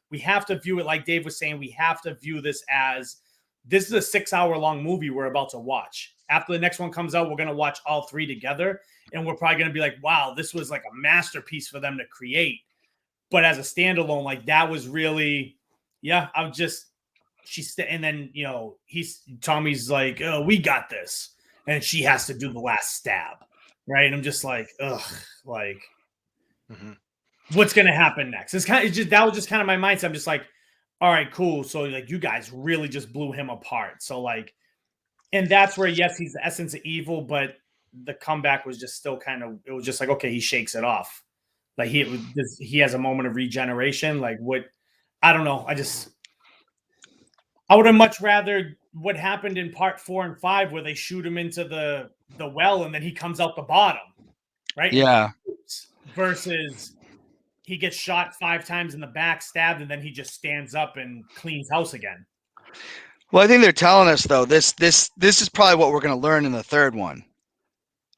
we have to view it like Dave was saying. We have to view this as this is a 6-hour-long movie we're about to watch. After the next one comes out, we're going to watch all 3 together, and we're probably going to be like, wow, this was like a masterpiece for them to create. But as a standalone, like that was really, yeah, and then, Tommy's like, oh, we got this. And she has to do the last stab. Right. And I'm just like, ugh, like, what's going to happen next? That was just kind of my mindset. I'm just like, all right, cool. So like you guys really just blew him apart. So like, and that's where, yes, he's the essence of evil, but the comeback was just still it was just like, okay, he shakes it off. Like he has a moment of regeneration. Like I don't know. I would have much rather what happened in part 4 and 5 where they shoot him into the well and then he comes out the bottom, right? Yeah. Versus he gets shot 5 times in the back, stabbed, and then he just stands up and cleans house again. Well, I think they're telling us though this is probably what we're going to learn in the third one,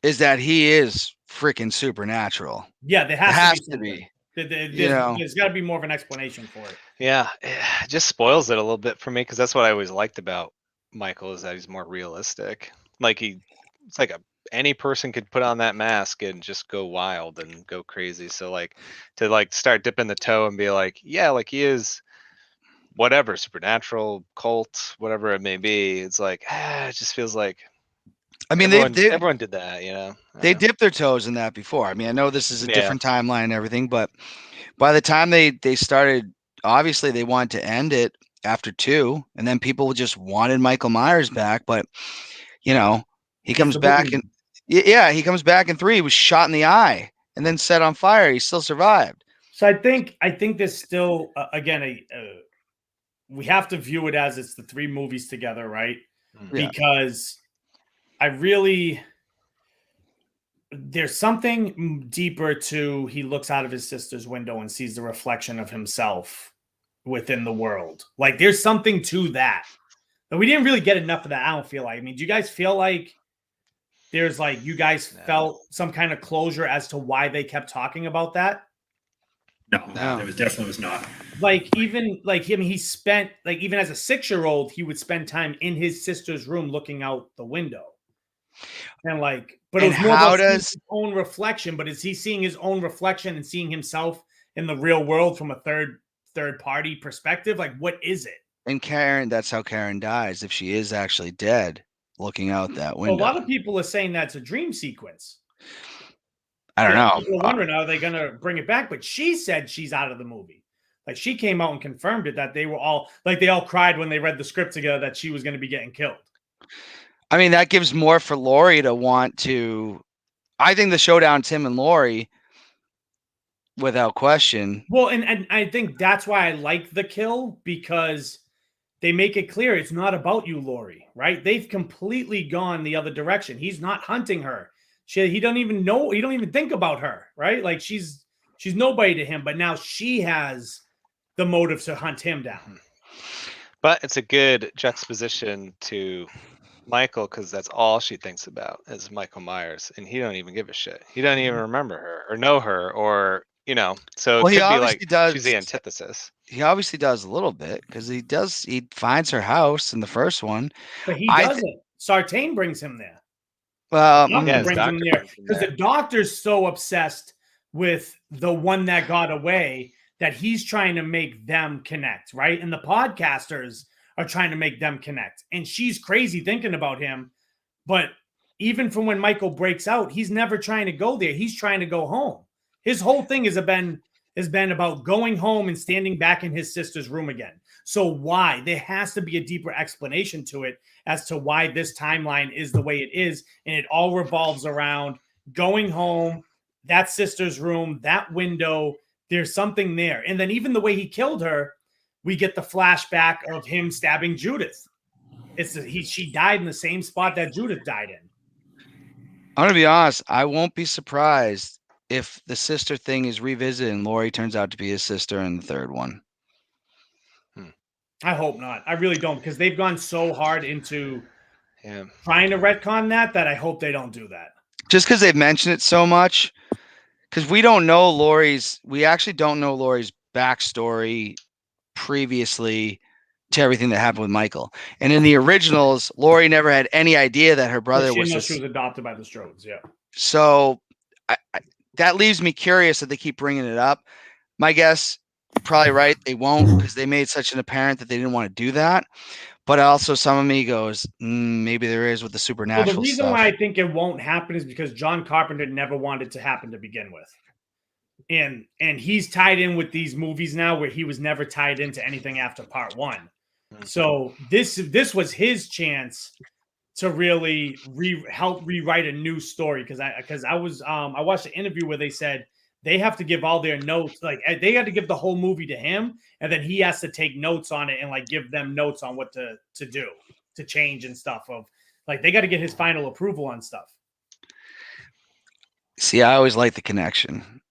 is that he is freaking supernatural. Yeah, there has to be. There's got to be more of an explanation for it. Yeah, it just spoils it a little bit for me because that's what I always liked about Michael, is that he's more realistic. Like it's like any person could put on that mask and just go wild and go crazy. So like to like start dipping the toe and be like, yeah, like he is whatever, supernatural, cult, whatever it may be. It's like it just feels like. I mean, everyone did that, you know. They dipped their toes in that before. I mean, I know this is a different timeline and everything, but by the time they started, obviously they wanted to end it after 2, and then people just wanted Michael Myers back. But you know, he comes back and he comes back in 3. He was shot in the eye and then set on fire. He still survived. So I think there's still again we have to view it as it's the 3 movies together, right? Yeah. Because there's something deeper to he looks out of his sister's window and sees the reflection of himself within the world. Like there's something to that. But we didn't really get enough of that, I don't feel like. I mean, do you guys feel like there's like you guys felt some kind of closure as to why they kept talking about that? No, there definitely was not. Like even like him, he spent like even as a 6-year-old, he would spend time in his sister's room looking out the window. And like, but it was more about his own reflection. But is he seeing his own reflection and seeing himself in the real world from a third party perspective? Like, what is it? And Karen, that's how Karen dies, if she is actually dead, looking out that window. Well, a lot of people are saying that's a dream sequence. I don't know. People are wondering, are they going to bring it back? But she said she's out of the movie. Like she came out and confirmed it, that they were all like, they all cried when they read the script together that she was going to be getting killed. I mean, that gives more for Laurie to want to. I think the showdown's him and Laurie, without question. Well, and I think that's why I like the kill, because they make it clear it's not about you, Laurie, right? They've completely gone the other direction. He's not hunting her. He don't even know. He don't even think about her, right? Like she's nobody to him. But now she has the motive to hunt him down. But it's a good juxtaposition to Michael, because that's all she thinks about is Michael Myers, and he don't even give a shit. He doesn't even remember her or know her, or you know. So it could be like she's the antithesis. He obviously does a little bit, because he finds her house in the first one. But he doesn't. Sartain brings him there. Well, brings him there because the doctor's so obsessed with the one that got away that he's trying to make them connect, right? And the podcasters are trying to make them connect. And she's crazy thinking about him. But even from when Michael breaks out, he's never trying to go there. He's trying to go home. His whole thing has been about going home and standing back in his sister's room again. So why? There has to be a deeper explanation to it as to why this timeline is the way it is. And it all revolves around going home, that sister's room, that window. There's something there. And then even the way he killed her, we get the flashback of him stabbing Judith. She died in the same spot that Judith died in. I'm going to be honest. I won't be surprised if the sister thing is revisited and Laurie turns out to be his sister in the third one. I hope not. I really don't, because they've gone so hard into trying to retcon that I hope they don't do that. Just because they've mentioned it so much, because we actually don't know Laurie's backstory previously to everything that happened with Michael. And in the originals, Laurie never had any idea that her brother she was adopted by the Strodes. Yeah. So that leaves me curious that they keep bringing it up. My guess, probably right, they won't, because they made such an apparent that they didn't want to do that. But also some of me goes, maybe there is with the supernatural stuff. Well, the reason why I think it won't happen is because John Carpenter never wanted it to happen to begin with. And he's tied in with these movies now where he was never tied into anything after part 1. So this was his chance to really help rewrite a new story, because I watched an interview where they said they have to give all their notes. Like they had to give the whole movie to him, and then he has to take notes on it and like give them notes on what to do, to change and stuff. Of like they got to get his final approval on stuff. See, I always liked the connection.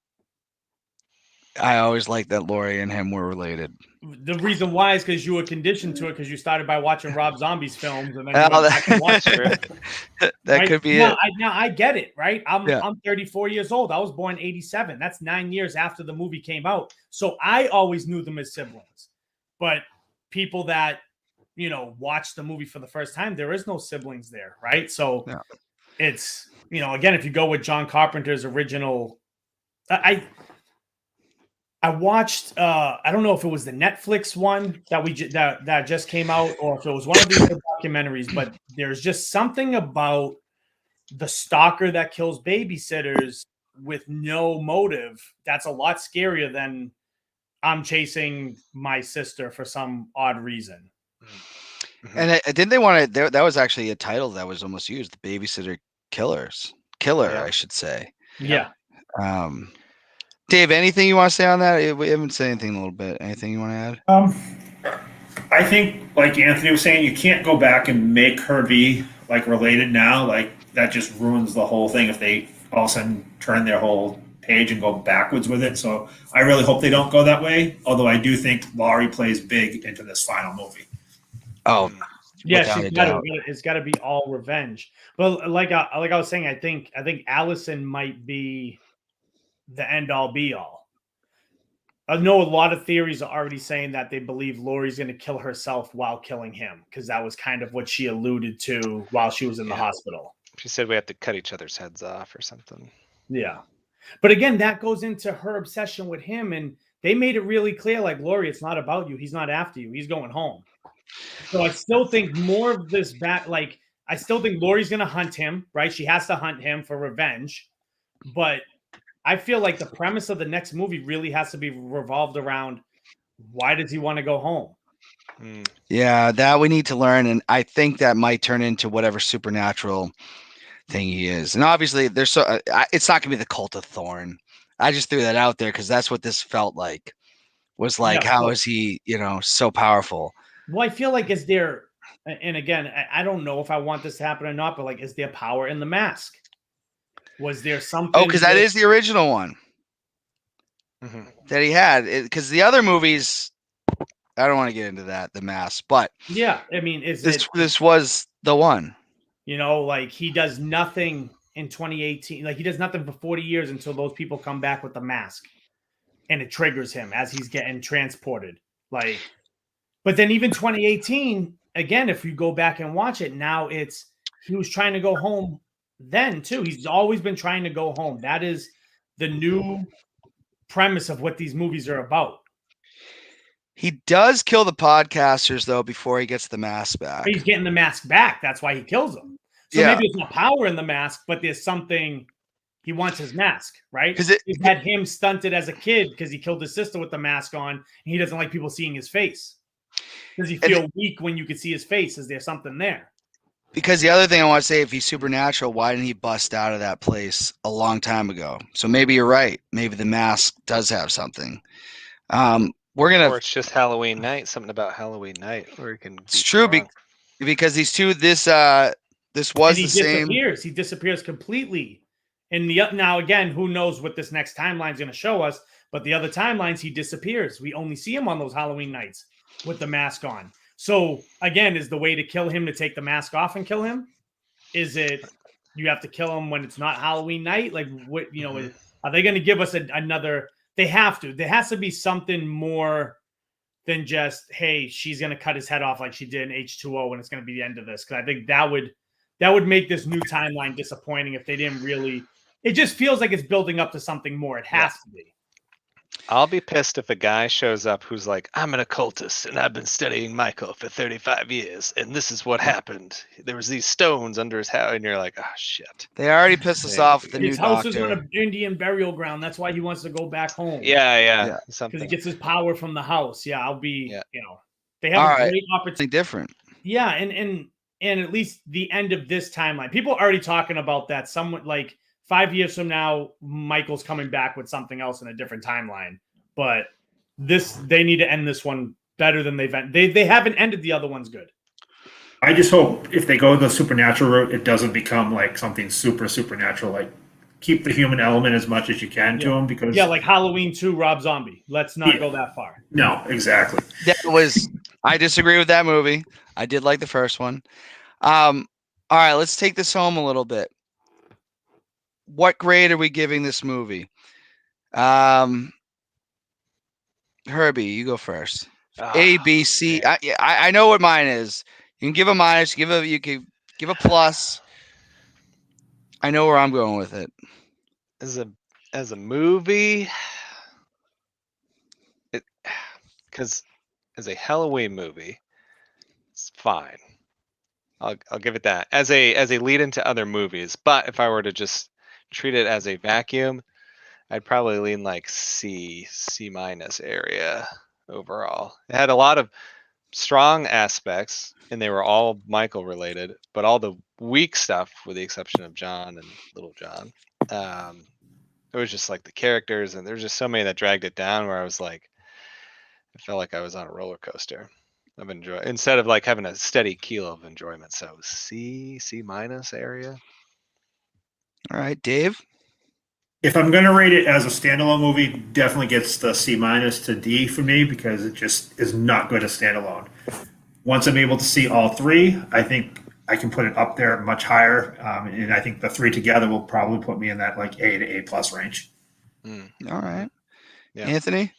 I always liked that Laurie and him were related. The reason why is because you were conditioned to it because you started by watching Rob Zombie's films and then you went back and watched it. That Right? could be now, it. now I get it, right? I'm Yeah. 34 years old. I was born 87. That's 9 years after the movie came out. So I always knew them as siblings. But people that, you know, watch the movie for the first time, there is no siblings there, right? So Yeah. it's, you know, again, if you go with John Carpenter's original, I watched I don't know if it was the Netflix one that that just came out or if it was one of the other documentaries, but there's just something about the stalker that kills babysitters with no motive that's a lot scarier than I'm chasing my sister for some odd reason. Mm-hmm. And didn't they want to? That was actually a title that was almost used. The Babysitter Killer, Yeah. I should say. Yeah. Dave, anything you want to say on that? We haven't said anything in a little bit. Anything you want to add? I think, like Anthony was saying, you can't go back and make her be like related now. Like that just ruins the whole thing if they all of a sudden turn their whole page and go backwards with it. So I really hope they don't go that way. Although I do think Laurie plays big into this final movie. Oh, yeah, without she's a got doubt. it's got to be all revenge. But like I was saying, I think Allison might be the end all be all. I know a lot of theories are already saying that they believe Laurie's going to kill herself while killing him because that was kind of what she alluded to while she was in the hospital. She said we have to cut each other's heads off or something. Yeah. But again, that goes into her obsession with him. And they made it really clear, like, Laurie, it's not about you. He's not after you. He's going home. So I still think more of this I still think Laurie's going to hunt him, right? She has to hunt him for revenge. But I feel like the premise of the next movie really has to be revolved around why does he want to go home? Yeah, that we need to learn. And I think that might turn into whatever supernatural thing he is. And obviously, it's not going to be the Cult of Thorn. I just threw that out there because that's what this felt like. Was like, how is he, so powerful? Well, I feel like is there, and again, I don't know if I want this to happen or not, but like, is there power in the mask? Was there something? Oh, because that is the original one that he had. Because the other movies, I don't want to get into that, the mask, but yeah, I mean, this was the one. Like he does nothing in 2018. Like he does nothing for 40 years until those people come back with the mask, and it triggers him as he's getting transported. Like, but then even 2018, again, if you go back and watch it, now he was trying to go home. Then too, he's always been trying to go home. That is the new premise of what these movies are about. He does kill the podcasters though before he gets the mask back. But he's getting the mask back. That's why he kills them. So maybe it's not power in the mask, but there's something. He wants his mask, right? He's had him stunted as a kid because he killed his sister with the mask on, and he doesn't like people seeing his face. Does he feel weak when you can see his face? Is there something there? Because the other thing I want to say, if he's supernatural, why didn't he bust out of that place a long time ago? So maybe you're right. Maybe the mask does have something. Or it's just Halloween night. Something about Halloween night, where he can. It's true because these two. This was the same. He disappears completely. And now again, who knows what this next timeline is going to show us? But the other timelines, he disappears. We only see him on those Halloween nights with the mask on. So again, is the way to kill him to take the mask off and kill him? Is it you have to kill him when it's not Halloween night? Like what are they going to give us another? They have to. There has to be something more than just, hey, she's going to cut his head off like she did in H2O, and it's going to be the end of this. Because I think that would make this new timeline disappointing if they didn't really. It just feels like it's building up to something more. It has to be. I'll be pissed if a guy shows up who's like, I'm an occultist and I've been studying Michael for 35 years and this is what happened. There was these stones under his house, and you're like, oh shit. They already pissed us off with the new doctor. His house doctor. is on an Indian burial ground. That's why he wants to go back home. Yeah. Because he gets his power from the house. Yeah, I'll be, they have a great opportunity. Different. Yeah, and at least the end of this timeline. People are already talking about that. Someone like 5 years from now, Michael's coming back with something else in a different timeline. But they need to end this one better than they haven't ended the other ones good. I just hope if they go the supernatural route, it doesn't become like something supernatural. Like keep the human element as much as you can to them, because like Halloween 2, Rob Zombie. Let's not go that far. No, exactly. I disagree with that movie. I did like the first one. All right, let's take this home a little bit. What grade are we giving this movie? Herbie, you go first. A, B, C. I know what mine is. You can give a minus. You can give a plus. I know where I'm going with it. As a movie, because as a Halloween movie, it's fine. I'll give it that as a lead into other movies. But if I were to just treat it as a vacuum, I'd probably lean like C minus area overall. It had a lot of strong aspects, and they were all Michael related, but all the weak stuff, with the exception of John and Little John, it was just like the characters, and there's just so many that dragged it down, where I was like, I felt like I was on a roller coaster of enjoy instead of like having a steady keel of enjoyment. So C minus area. All right, Dave. If I'm going to rate it as a standalone movie, definitely gets the C minus to D for me, because it just is not good as standalone. Once I'm able to see all three, I think I can put it up there much higher, and I think the three together will probably put me in that like A to A plus range. All right, Yeah. Anthony.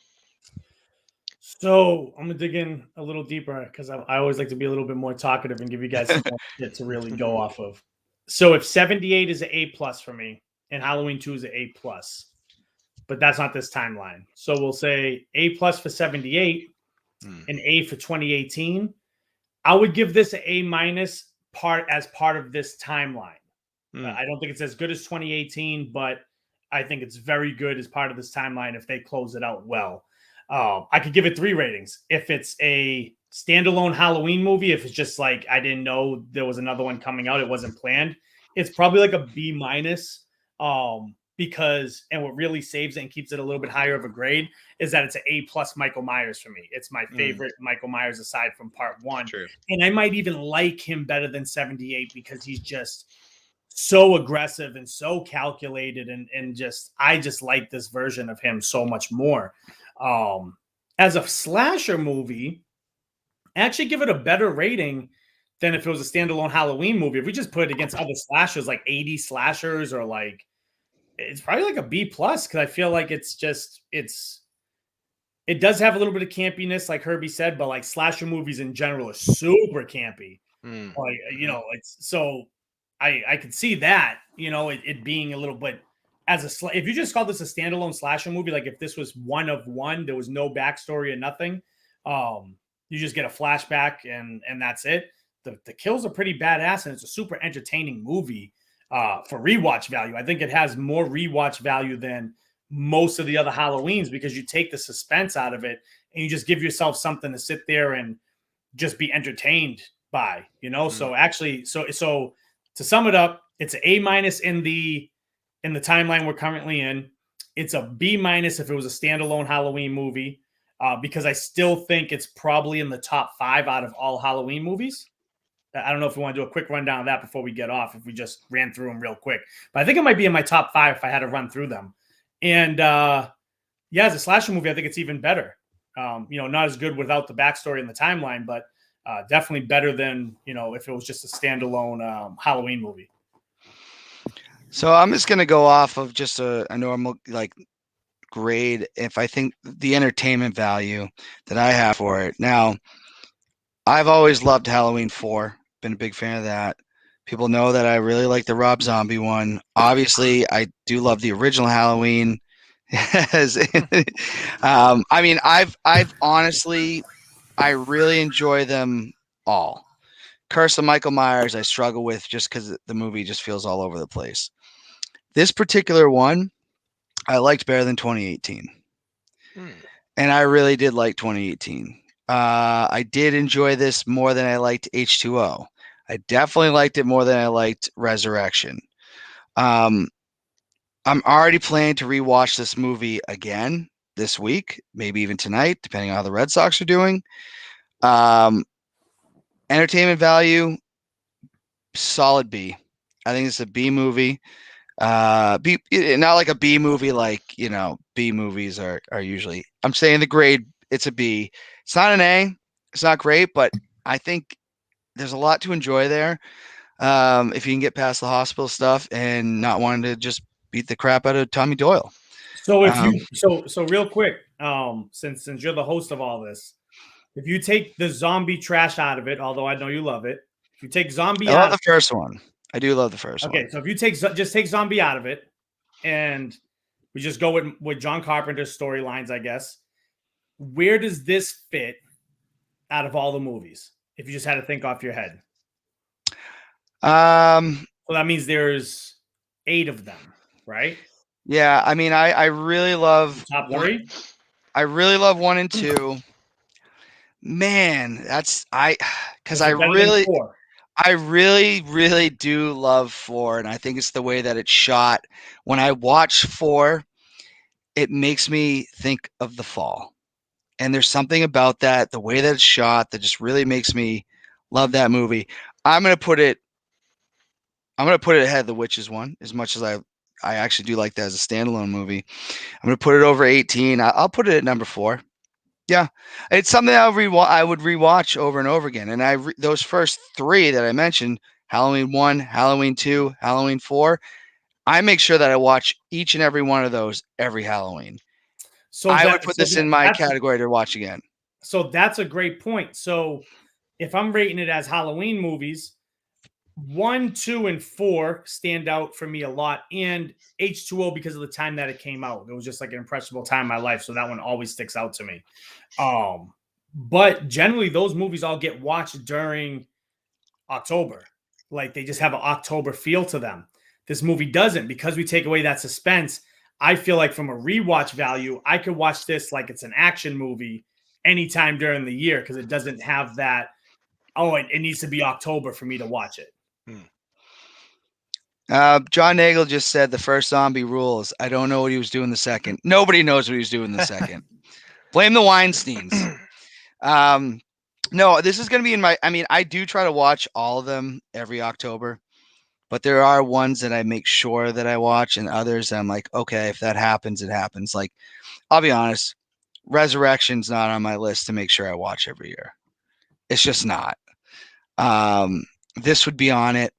So I'm gonna dig in a little deeper, because I always like to be a little bit more talkative and give you guys some more shit to really go off of. So if 78 is an A plus for me, and Halloween 2 is an A plus, but that's not this timeline. So we'll say A plus for 78, and A for 2018. I would give this an A minus part of this timeline. I don't think it's as good as 2018, but I think it's very good as part of this timeline if they close it out well. I could give it 3 ratings. If it's a standalone Halloween movie, if it's just like I didn't know there was another one coming out, it wasn't planned, it's probably like a B minus. Because, and what really saves it and keeps it a little bit higher of a grade is that it's an A plus Michael Myers for me. It's my favorite Michael Myers aside from part 1. True. And I might even like him better than 78, because he's just so aggressive and so calculated, and I just like this version of him so much more. As a slasher movie, I actually give it a better rating than if it was a standalone Halloween movie. If we just put it against other slashers, like 80 slashers, or like, it's probably like a B plus, because I feel like it does have a little bit of campiness, like Herbie said, but like slasher movies in general are super campy. Like, it's so I could see that, it being a little bit if you just called this a standalone slasher movie, like if this was one of one, there was no backstory or nothing, you just get a flashback and that's it. The kills are pretty badass, and it's a super entertaining movie. For rewatch value, I think it has more rewatch value than most of the other Halloweens, because you take the suspense out of it and you just give yourself something to sit there and just be entertained by, So actually, so to sum it up, it's an A minus in the timeline we're currently in. It's a B minus if it was a standalone Halloween movie, because I still think it's probably in the top 5 out of all Halloween movies. I don't know if we want to do a quick rundown of that before we get off, if we just ran through them real quick. But I think it might be in my top 5 if I had to run through them. And as a slasher movie, I think it's even better. Not as good without the backstory and the timeline, but definitely better than, if it was just a standalone Halloween movie. So I'm just going to go off of just a normal grade if I think the entertainment value that I have for it. Now, I've always loved Halloween 4. Been a big fan of that. People know that I really like the Rob Zombie one. Obviously, I do love the original Halloween. I've honestly, I really enjoy them all. Curse of Michael Myers, I struggle with just because the movie just feels all over the place. This particular one, I liked better than 2018. And I really did like 2018. I did enjoy this more than I liked H2O. I definitely liked it more than I liked Resurrection. I'm already planning to rewatch this movie again this week, maybe even tonight, depending on how the Red Sox are doing. Entertainment value, solid B. I think it's a B movie. B, not like a B movie, like, you know, B movies are usually. I'm saying the grade, it's a B. It's not an A. It's not great, but I think there's a lot to enjoy there. If you can get past the hospital stuff and not wanting to just beat the crap out of Tommy Doyle. So if you so real quick, since you're the host of all this, if you take the zombie trash out of it, although I know you love it, if you take zombie I out love the first one. I do love the first one. okay, so if you take zombie out of it, and we just go with John Carpenter's storylines, I guess. Where does this fit out of all the movies? If you just had to think off your head, so that means there's 8 of them, right? Yeah, I mean, I really love Top one. 3. I really love 1 and 2. Man, because I Better than really, 4. I really, really do love 4, and I think it's the way that it's shot. When I watch 4, it makes me think of The Fall. And there's something about that, the way that it's shot, that just really makes me love that movie. I'm gonna put it ahead of The Witches one, as much as I actually do like that as a standalone movie. I'm gonna put it over 18. I'll put it at number 4. Yeah, it's something I would rewatch over and over again. And those first 3 that I mentioned, Halloween 1, Halloween 2, Halloween 4, I make sure that I watch each and every one of those every Halloween. So I would put this in my category to watch again. So that's a great point. So if I'm rating it as Halloween movies, 1, 2, and 4 stand out for me a lot, and H2O because of the time that it came out. It was just like an impressionable time in my life, so that one always sticks out to me. But generally, those movies all get watched during October. Like they just have an October feel to them. This movie doesn't, because we take away that suspense. I feel like from a rewatch value, I could watch this like it's an action movie anytime during the year because it doesn't have that. Oh, it needs to be October for me to watch it. John Nagel just said the first zombie rules. I don't know what he was doing the second. Nobody knows what he was doing the second. Blame the Weinsteins. No, this is going to be in my. I mean, I do try to watch all of them every October, but there are ones that I make sure that I watch, and others I'm like, okay, if that happens, it happens. Like, I'll be honest, Resurrection's not on my list to make sure I watch every year. It's just not. This would be on it.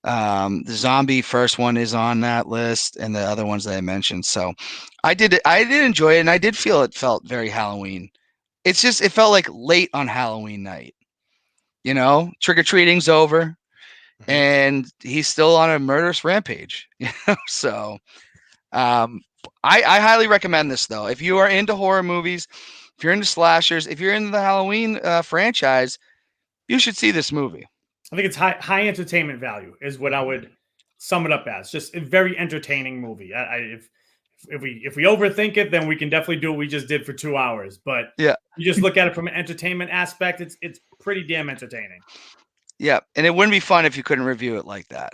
The zombie first one is on that list, and the other ones that I mentioned. So I did enjoy it, and I did feel it felt very Halloween. It felt like late on Halloween night. You know, trick-or-treating's over, and he's still on a murderous rampage. You know, so I highly recommend this though. If you are into horror movies, if you're into slashers, if you're into the Halloween franchise, you should see this movie. I think it's high entertainment value is what I would sum it up as. Just a very entertaining movie. If we overthink it, then we can definitely do what we just did for 2 hours. But yeah, you just look at it from an entertainment aspect, it's pretty damn entertaining. Yeah, and it wouldn't be fun if you couldn't review it like that.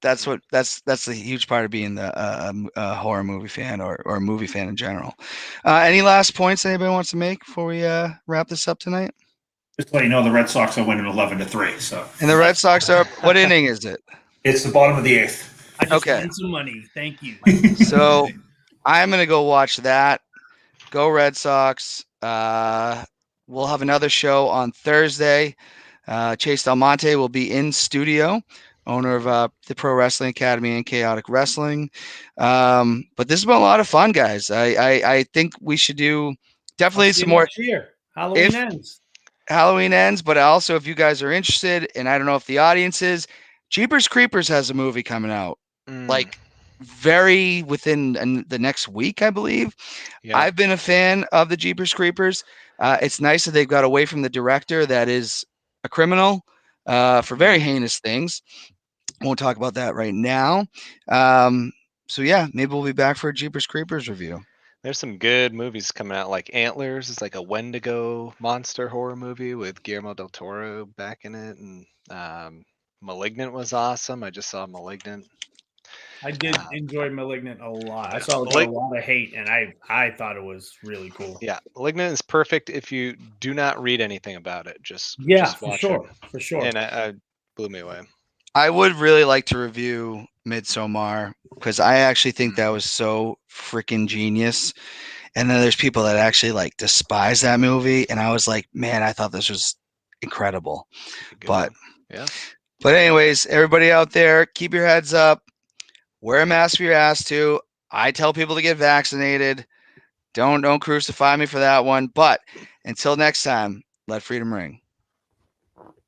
That's the huge part of being a horror movie fan or a movie fan in general. Any last points anybody wants to make before we wrap this up tonight? Just to let you know, the Red Sox are winning 11-3. So, and the Red Sox are. What inning is it? It's the bottom of the 8th. I just won some money. Thank you. So I'm gonna go watch that. Go Red Sox. We'll have another show on Thursday. Chase Del Monte will be in studio, owner of the Pro Wrestling Academy and Chaotic Wrestling. But this has been a lot of fun, guys. I think we should do definitely some more. Halloween ends, but also if you guys are interested, and I don't know if the audience is, Jeepers Creepers has a movie coming out, like very within the next week, I believe. Yep. I've been a fan of the Jeepers Creepers. It's nice that they've got away from the director that is a criminal for very heinous things. I won't talk about that right now. So yeah, maybe we'll be back for a Jeepers Creepers review. There's some good movies coming out, like Antlers is like a Wendigo monster horror movie with Guillermo del Toro back in it, and Malignant was awesome. I just saw Malignant. I did enjoy Malignant a lot. I Yeah. saw it got a lot of hate, and I thought it was really cool. Yeah, Malignant is perfect if you do not read anything about it. Just For watch sure, it, for sure. and I blew me away. I would really like to review Midsommar because I actually think that was so freaking genius. And then there's people that actually like despise that movie, and I was like, man, I thought this was incredible. Good But one. Yeah. but anyways, everybody out there, keep your heads up. Wear a mask if you're asked to. I tell people to get vaccinated. Don't crucify me for that one. But until next time, let freedom ring.